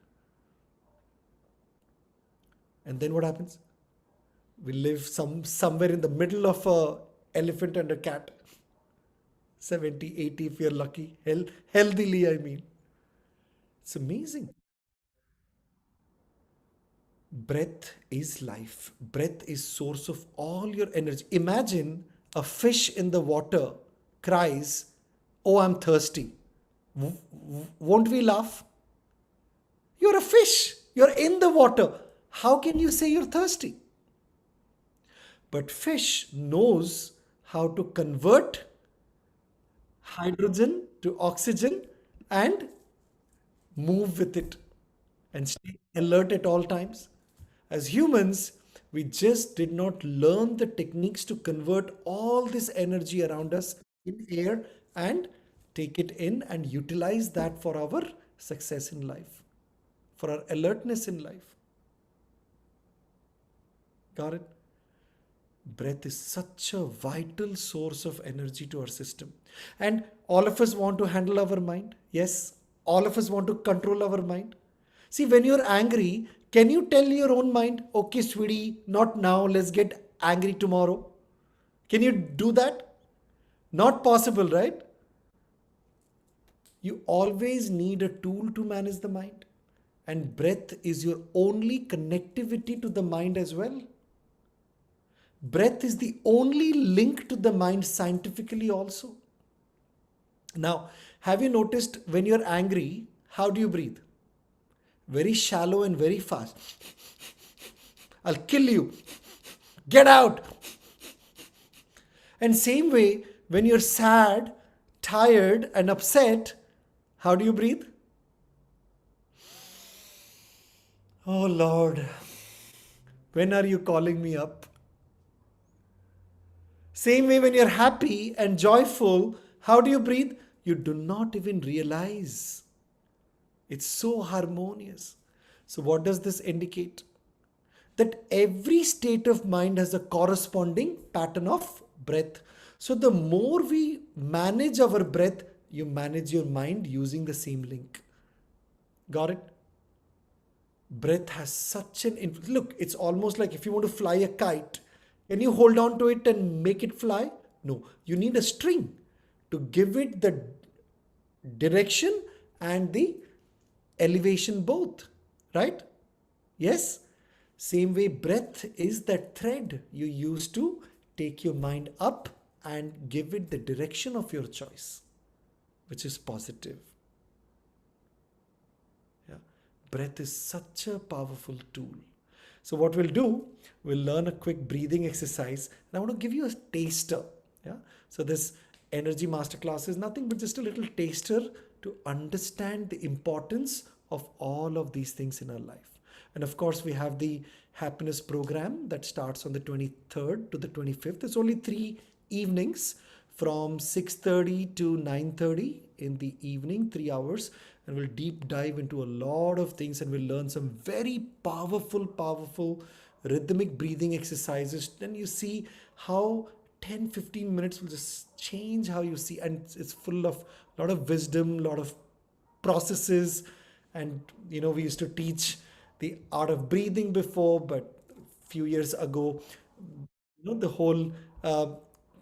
And then what happens? We live somewhere in the middle of a elephant and a cat. 70, 80 if you're lucky. Healthily, I mean. It's amazing. Breath is life. Breath is source of all your energy. Imagine a fish in the water cries, "Oh, I'm thirsty." Won't we laugh? You're a fish. You're in the water. How can you say you're thirsty? But fish knows how to convert hydrogen to oxygen and move with it and stay alert at all times. As humans, we just did not learn the techniques to convert all this energy around us in air and take it in and utilize that for our success in life, for our alertness in life. Got it? Breath is such a vital source of energy to our system. And all of us want to handle our mind. Yes, all of us want to control our mind. See, when you're angry, can you tell your own mind, "Okay, sweetie, not now, let's get angry tomorrow"? Can you do that? Not possible, right? You always need a tool to manage the mind. And breath is your only connectivity to the mind as well. Breath is the only link to the mind scientifically also. Now, have you noticed when you're angry, how do you breathe? Very shallow and very fast. "I'll kill you. Get out." And same way, when you're sad, tired, and upset, how do you breathe? "Oh Lord, when are you calling me up?" Same way, when you're happy and joyful, how do you breathe? You do not even realize. It's so harmonious. So, what does this indicate? That every state of mind has a corresponding pattern of breath. So the more we manage our breath, you manage your mind using the same link. Got it? Breath has such an look, it's almost like if you want to fly a kite, can you hold on to it and make it fly? No, you need a string to give it the direction and the elevation both, right? Yes. Same way, breath is that thread you use to take your mind up and give it the direction of your choice, which is positive. Yeah. Breath is such a powerful tool. So what we'll do, we'll learn a quick breathing exercise. And I want to give you a taster. Yeah. So this energy masterclass is nothing but just a little taster to understand the importance of all of these things in our life. And of course, we have the happiness program that starts on the 23rd to the 25th. It's only 3 evenings from 6:30 to 9:30 in the evening, 3 hours. And we'll deep dive into a lot of things and we'll learn some very powerful rhythmic breathing exercises. Then you see how 10-15 minutes will just change how you see. And it's full of a lot of wisdom, a lot of processes. And we used to teach the art of breathing before, but a few years ago, the whole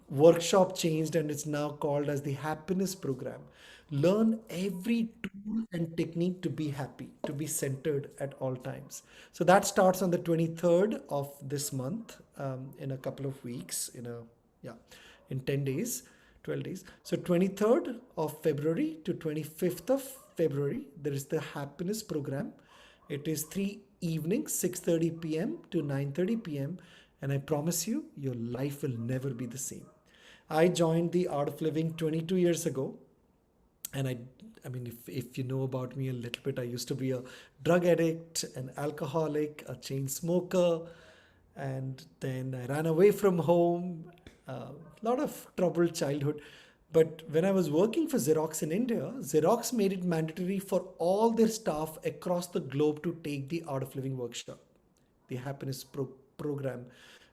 workshop changed and it's now called as the happiness program. Learn every tool and technique to be happy, to be centered at all times. So that starts on the 23rd of this month, in a couple of weeks, in 10 days, 12 days. So 23rd of February to 25th of February, there is the happiness program. It is 3 evenings, 6:30 p.m. to 9:30 p.m. And I promise you, your life will never be the same. I joined the Art of Living 22 years ago. And I mean, if you know about me a little bit, I used to be a drug addict, an alcoholic, a chain smoker. And then I ran away from home, a lot of troubled childhood. But when I was working for Xerox in India, Xerox made it mandatory for all their staff across the globe to take the Art of Living workshop, the happiness program.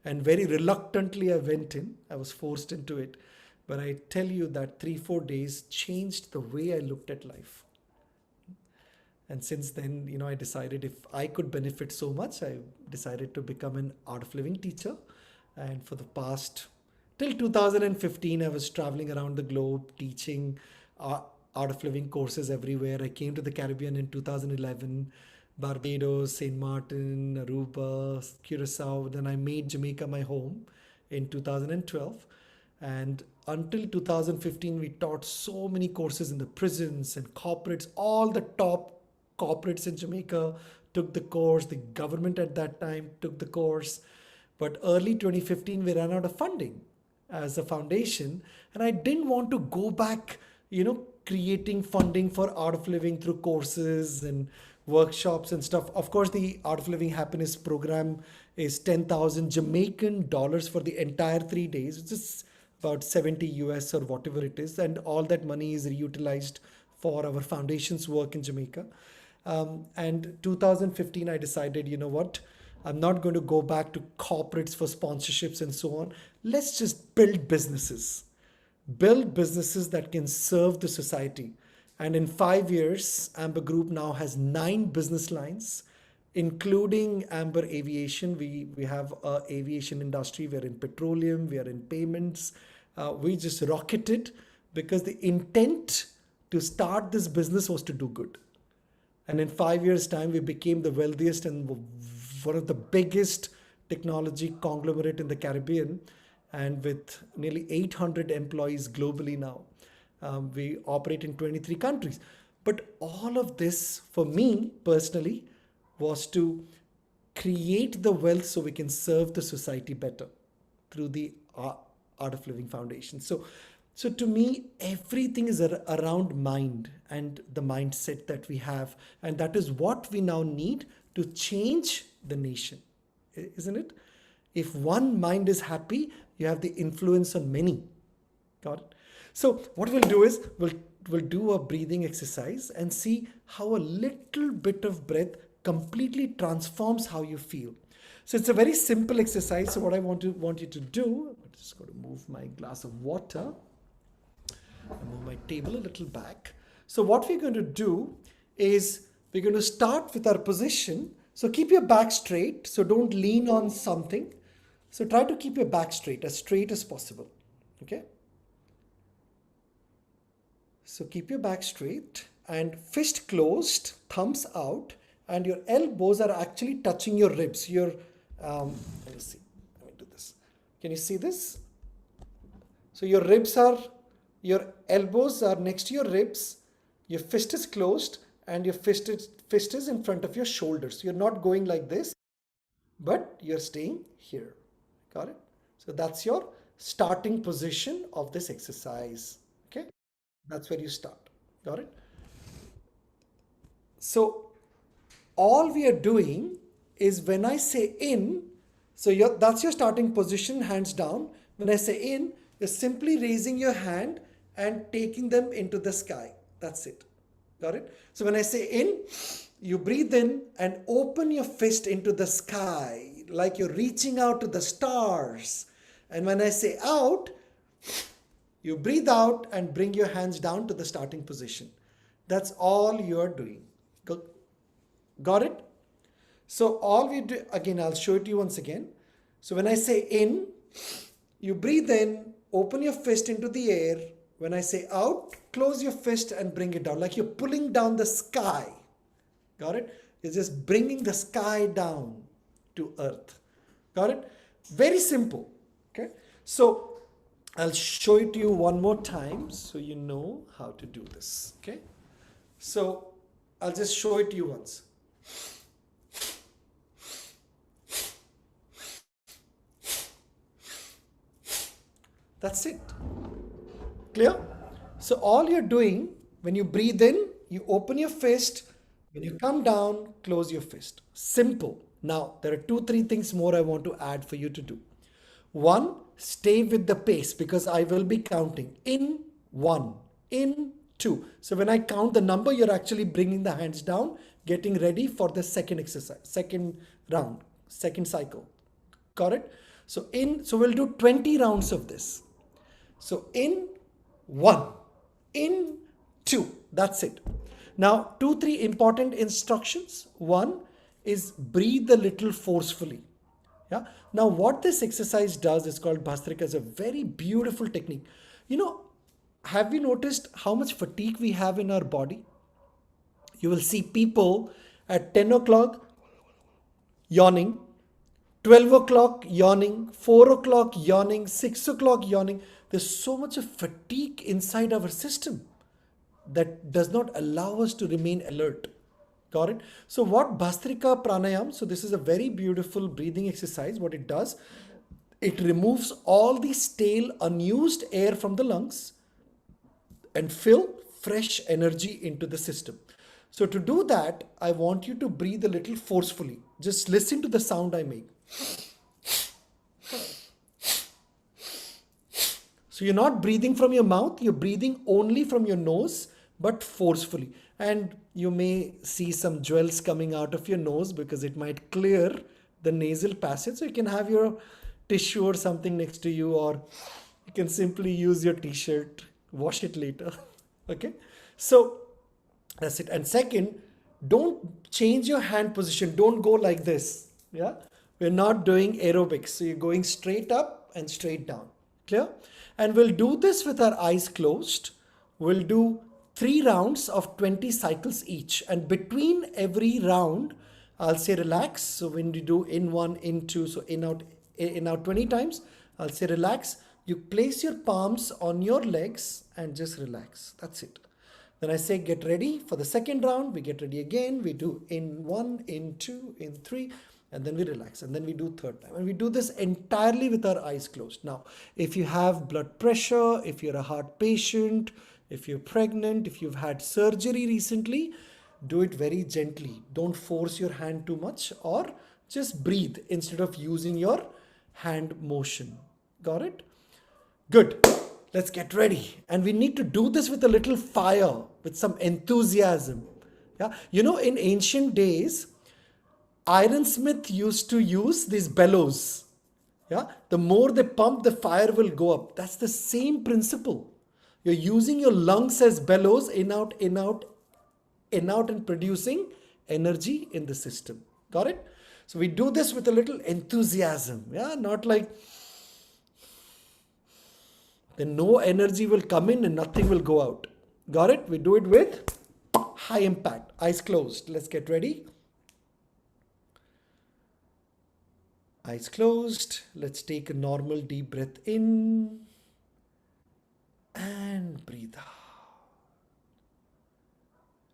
And very reluctantly, I went in. I was forced into it. But I tell you that 3-4 days changed the way I looked at life. And since then, I decided if I could benefit so much, I decided to become an Art of Living teacher. And for the past, till 2015, I was traveling around the globe teaching Art of Living courses everywhere. I came to the Caribbean in 2011, Barbados, St. Martin, Aruba, Curacao. Then I made Jamaica my home in 2012. And until 2015, we taught so many courses in the prisons and corporates. All the top corporates in Jamaica took the course. The government at that time took the course. But early 2015, we ran out of funding as a foundation. And I didn't want to go back, creating funding for Art of Living through courses and workshops and stuff. Of course, the Art of Living Happiness program is 10,000 Jamaican dollars for the entire 3 days, which is about 70 US or whatever it is. And all that money is reutilized for our foundation's work in Jamaica. And 2015, I decided, you know what? I'm not going to go back to corporates for sponsorships and so on. Let's just build businesses that can serve the society. And in 5 years, Amber Group now has 9 business lines, including Amber Aviation. We have an aviation industry. We're in petroleum. We are in payments. We just rocketed because the intent to start this business was to do good. And in 5 years' time, we became the wealthiest and one of the biggest technology conglomerate in the Caribbean, and with nearly 800 employees globally now. We operate in 23 countries. But all of this, for me personally, was to create the wealth so we can serve the society better through the Art of Living Foundation. So to me, everything is around mind and the mindset that we have. And that is what we now need to change the nation, isn't it? If one mind is happy, you have the influence on many. Got it? So what we'll do is we'll do a breathing exercise and see how a little bit of breath completely transforms how you feel. So it's a very simple exercise. So what I want you to do, I'm just going to move my glass of water. I move my table a little back. So what we're going to do is we're going to start with our position. So keep your back straight. So don't lean on something. So try to keep your back straight as possible. Okay. So keep your back straight and fist closed, thumbs out, and your elbows are actually touching your ribs. Let me see. Let me do this. Can you see this? So your elbows are next to your ribs. Your fist is closed and your fist is in front of your shoulders. You're not going like this, but you're staying here. Got it? So that's your starting position of this exercise. Okay? That's where you start. Got it? So all we are doing is when I say in, so that's your starting position, hands down. When I say in, you're simply raising your hand and taking them into the sky. That's it. Got it? So when I say in, you breathe in and open your fist into the sky, like you're reaching out to the stars. And when I say out, you breathe out and bring your hands down to the starting position. That's all you're doing. Got it? So all we do, again, I'll show it to you once again. So when I say in, you breathe in, open your fist into the air. When I say out, close your fist and bring it down, like you're pulling down the sky. Got it? It's just bringing the sky down to earth. Got it? Very simple. Okay. So I'll show it to you one more time so you know how to do this. Okay. So I'll just show it to you once. That's it. Clear? So all you're doing when you breathe in, you open your fist. When you come down, close your fist. Simple. Now, there are 2-3 things more I want to add for you to do. One, stay with the pace because I will be counting. In 1, in 2. So when I count the number, you're actually bringing the hands down, getting ready for the second exercise, second round, second cycle. Got it? So we'll do 20 rounds of this. So in 1, in 2, that's it. Now 2-3 important instructions. One is breathe a little forcefully. Yeah. Now what this exercise does is called Bhastrika. Is a very beautiful technique. Have you noticed how much fatigue we have in our body? You will see people at 10 o'clock yawning, 12 o'clock yawning, 4 o'clock yawning, 6 o'clock yawning. There's so much of fatigue inside our system that does not allow us to remain alert. Got it? So what Bhastrika Pranayam, so this is a very beautiful breathing exercise. What it does, it removes all the stale, unused air from the lungs and fill fresh energy into the system. So to do that, I want you to breathe a little forcefully. Just listen to the sound I make. So you're not breathing from your mouth, you're breathing only from your nose, but forcefully. And you may see some jewels coming out of your nose because it might clear the nasal passage. So you can have your tissue or something next to you, or you can simply use your t-shirt, wash it later. Okay. So that's it. And second, don't change your hand position. Don't go like this. Yeah. We're not doing aerobics. So you're going straight up and straight down. Clear? And we'll do this with our eyes closed. We'll do 3 rounds of 20 cycles each. And between every round, I'll say relax. So when you do in 1, in 2, so in out 20 times, I'll say relax. You place your palms on your legs and just relax. That's it. Then I say get ready for the second round. We get ready again. We do in 1, in 2, in 3. And then we relax, and then we do third time. And we do this entirely with our eyes closed. Now, if you have blood pressure, if you're a heart patient, if you're pregnant, if you've had surgery recently, do it very gently. Don't force your hand too much, or just breathe instead of using your hand motion. Got it? Good. Let's get ready. And we need to do this with a little fire, with some enthusiasm. Yeah. In ancient days, ironsmith used to use these bellows. Yeah, the more they pump, the fire will go up. That's the same principle. You're using your lungs as bellows, in out, in out, in out, and producing energy in the system. Got it? So we do this with a little enthusiasm. Yeah, not like then no energy will come in and nothing will go out. Got it? We do it with high impact. Eyes closed. Let's get ready. Eyes closed. Let's take a normal deep breath in and breathe out.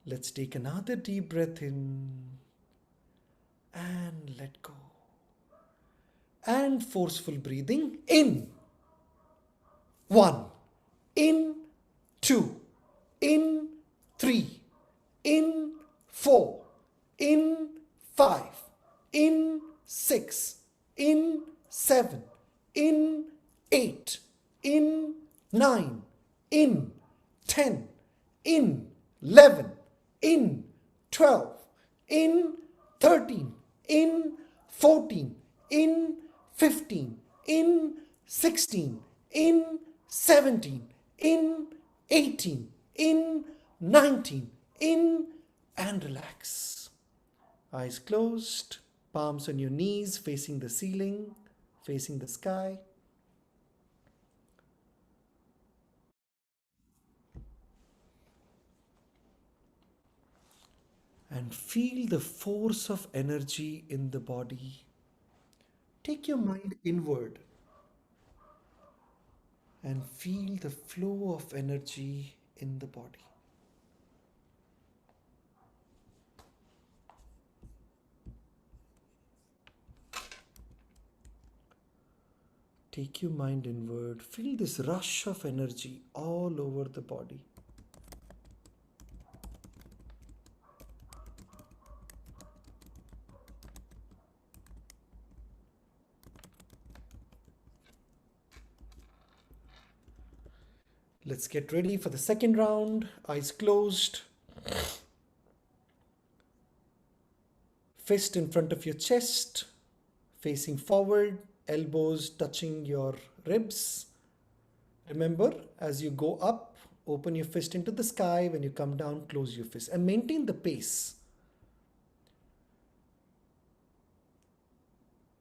Let's take another deep breath in and let go. And forceful breathing in. 1, in 2, in 3, in 4, in 5, in 6, in 7, in 8, in 9, in 10, in 11, in 12, in 13, in 14, in 15, in 16, in 17, in 18, in 19, in and relax. Eyes closed, palms on your knees, facing the ceiling, facing the sky. And feel the force of energy in the body. Take your mind inward and feel the flow of energy in the body. Take your mind inward. Feel this rush of energy all over the body. Let's get ready for the second round. Eyes closed. Fist in front of your chest, facing forward, elbows touching your ribs. Remember, as you go up, open your fist into the sky. When you come down, close your fist and maintain the pace.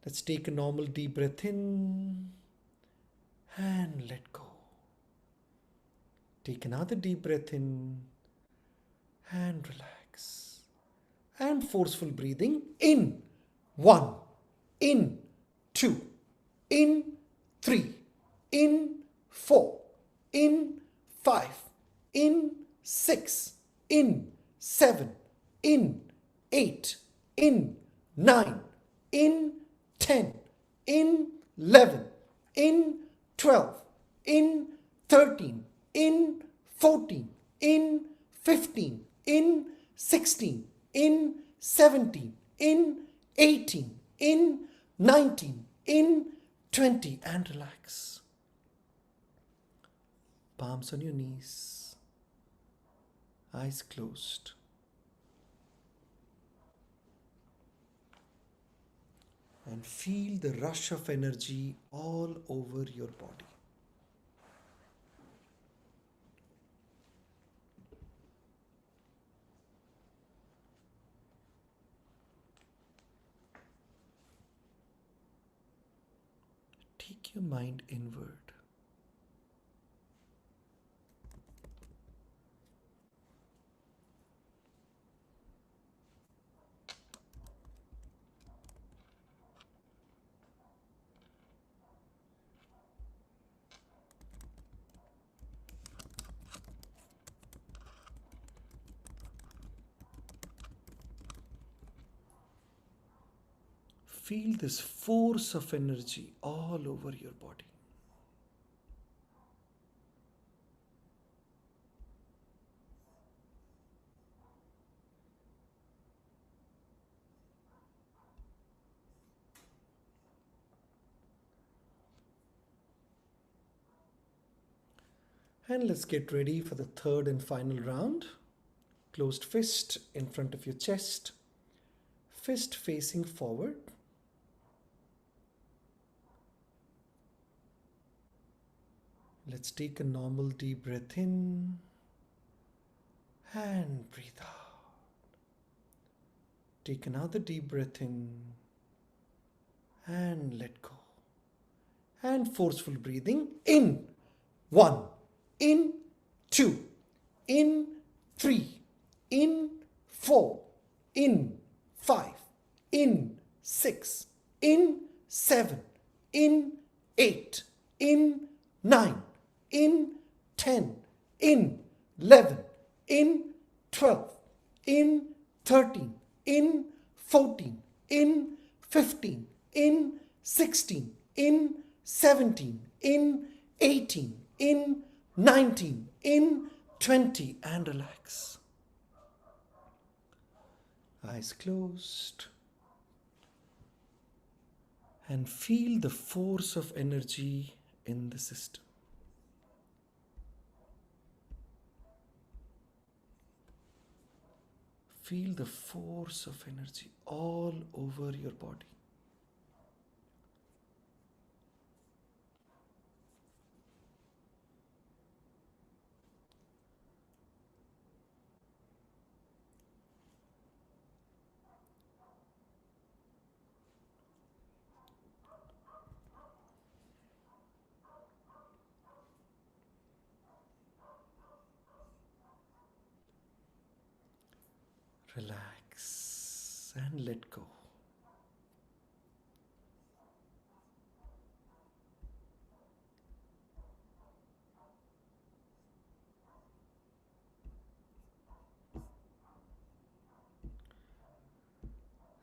Let's take a normal deep breath in and let go. Take another deep breath in and relax. And forceful breathing in. 1, in 2, in 3, in 4, in 5, in 6, in 7, in 8, in 9, in 10, in 11, in 12, in 13, in 14, in 15, in 16, in 17, in 18, in 19, in 20, and relax. Palms on your knees, eyes closed. And feel the rush of energy all over your body. Take your mind inward. Feel this force of energy all over your body. And let's get ready for the third and final round. Closed fist in front of your chest, fist facing forward. Let's take a normal deep breath in and breathe out. Take another deep breath in and let go. And forceful breathing in. 1, in 2, in 3, in 4, in 5, in 6, in 7, in 8, in 9, in 10, in 11, in 12, in 13, in 14, in 15, in 16, in 17, in 18, in 19, in 20, and relax. Eyes closed. And feel the force of energy in the system. Feel the force of energy all over your body. Relax and let go.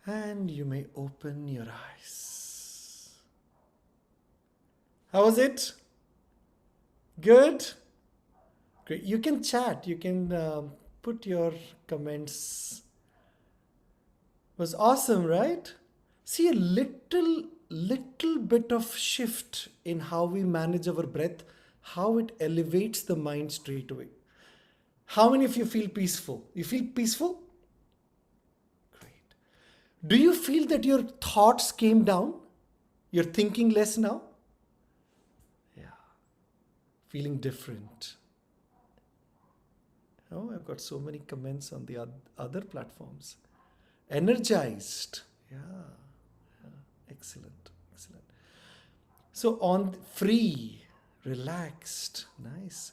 And you may open your eyes. How was it? Good? Great. You can chat. You can put your comments. Was awesome, right? See a little bit of shift in how we manage our breath, how it elevates the mind straight away. How many of you feel peaceful? You feel peaceful? Great. Do you feel that your thoughts came down? You're thinking less now? Yeah. Feeling different. Oh, I've got so many comments on the other platforms. Energized. Yeah. Excellent. Excellent. So on free, relaxed, nice.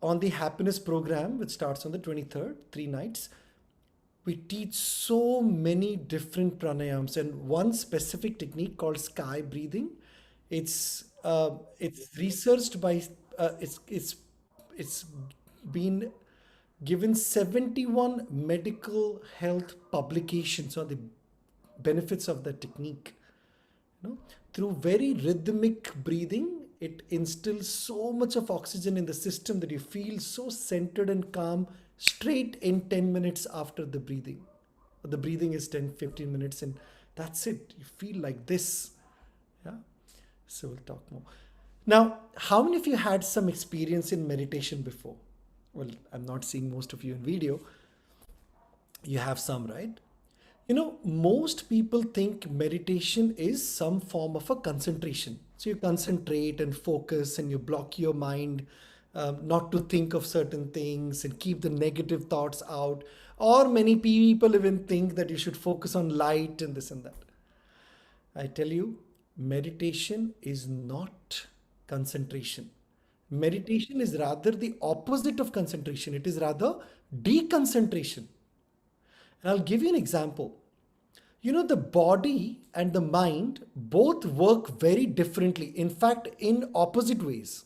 On the happiness program, which starts on the 23rd, 3 nights, we teach so many different pranayams and one specific technique called sky breathing. It's researched by it's been given 71 medical health publications on the benefits of the technique. Through very rhythmic breathing, it instills so much of oxygen in the system that you feel so centered and calm straight in 10 minutes after the breathing. The breathing is 10-15 minutes and that's it. You feel like this. Yeah. So we'll talk more. Now, how many of you had some experience in meditation before? Well, I'm not seeing most of you in video. You have some, right? Most people think meditation is some form of a concentration. So you concentrate and focus and you block your mind not to think of certain things and keep the negative thoughts out. Or many people even think that you should focus on light and this and that. I tell you, meditation is not concentration. Meditation is rather the opposite of concentration. It is rather deconcentration. And I'll give you an example. The body and the mind both work very differently. In fact, in opposite ways.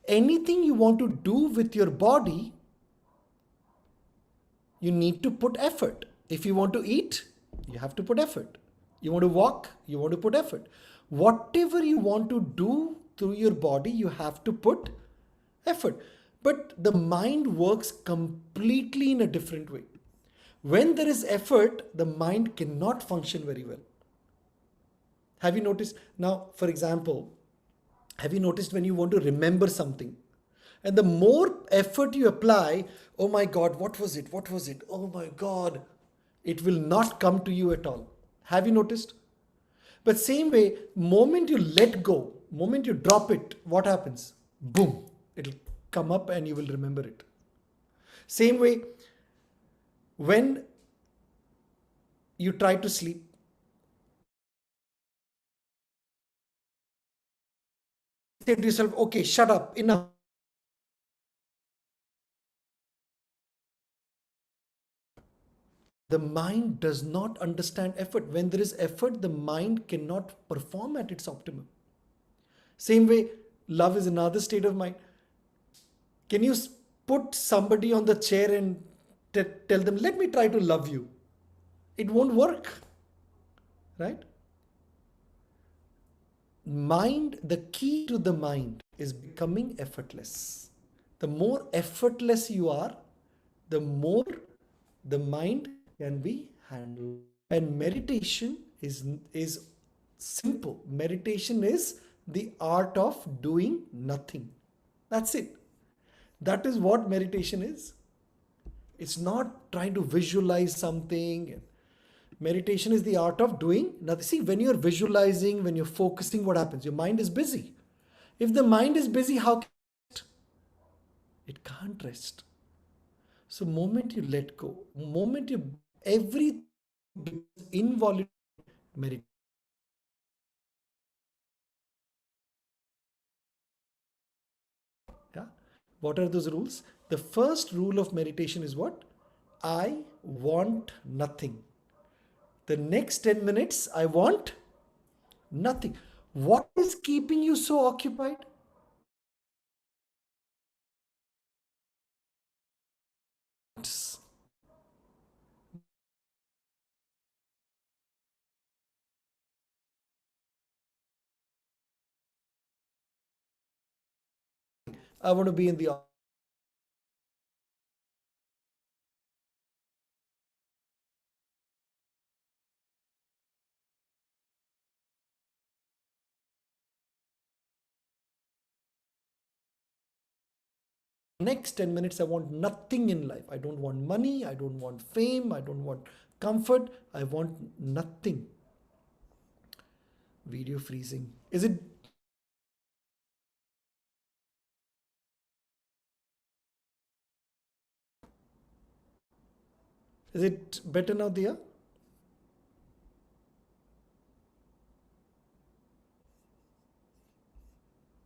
Anything you want to do with your body, you need to put effort. If you want to eat, you have to put effort. You want to walk, you want to put effort. Whatever you want to do through your body, you have to put effort. But the mind works completely in a different way. When there is effort, the mind cannot function very well. Have you noticed? Now, for example, have you noticed when you want to remember something? And the more effort you apply, oh my God, what was it? What was it? Oh my God. It will not come to you at all. Have you noticed? But same way, moment you let go, moment you drop it, what happens? Boom, it'll come up and you will remember it. Same way, when you try to sleep, say to yourself, okay, shut up, enough. The mind does not understand effort. When there is effort, the mind cannot perform at its optimum. Same way, love is another state of mind. Can you put somebody on the chair and tell them, let me try to love you? It won't work, right? Mind, the key to the mind is becoming effortless. The more effortless you are, the more the mind can be handled. And meditation is simple. Meditation is the art of doing nothing. That's it. That is what meditation is. It's not trying to visualize something. Meditation is the art of doing nothing. See, when you're visualizing, when you're focusing, what happens? Your mind is busy. If the mind is busy, how can it rest? It can't rest. So, moment you let go, moment you every involuntary meditation. Yeah. What are those rules? The first rule of meditation is what? I want nothing. The next 10 minutes, I want nothing. What is keeping you so occupied? I want to be in the next 10 minutes. I want nothing in life. I don't want money. I don't want fame. I don't want comfort. I want nothing. Video freezing. Is it better now, Dia?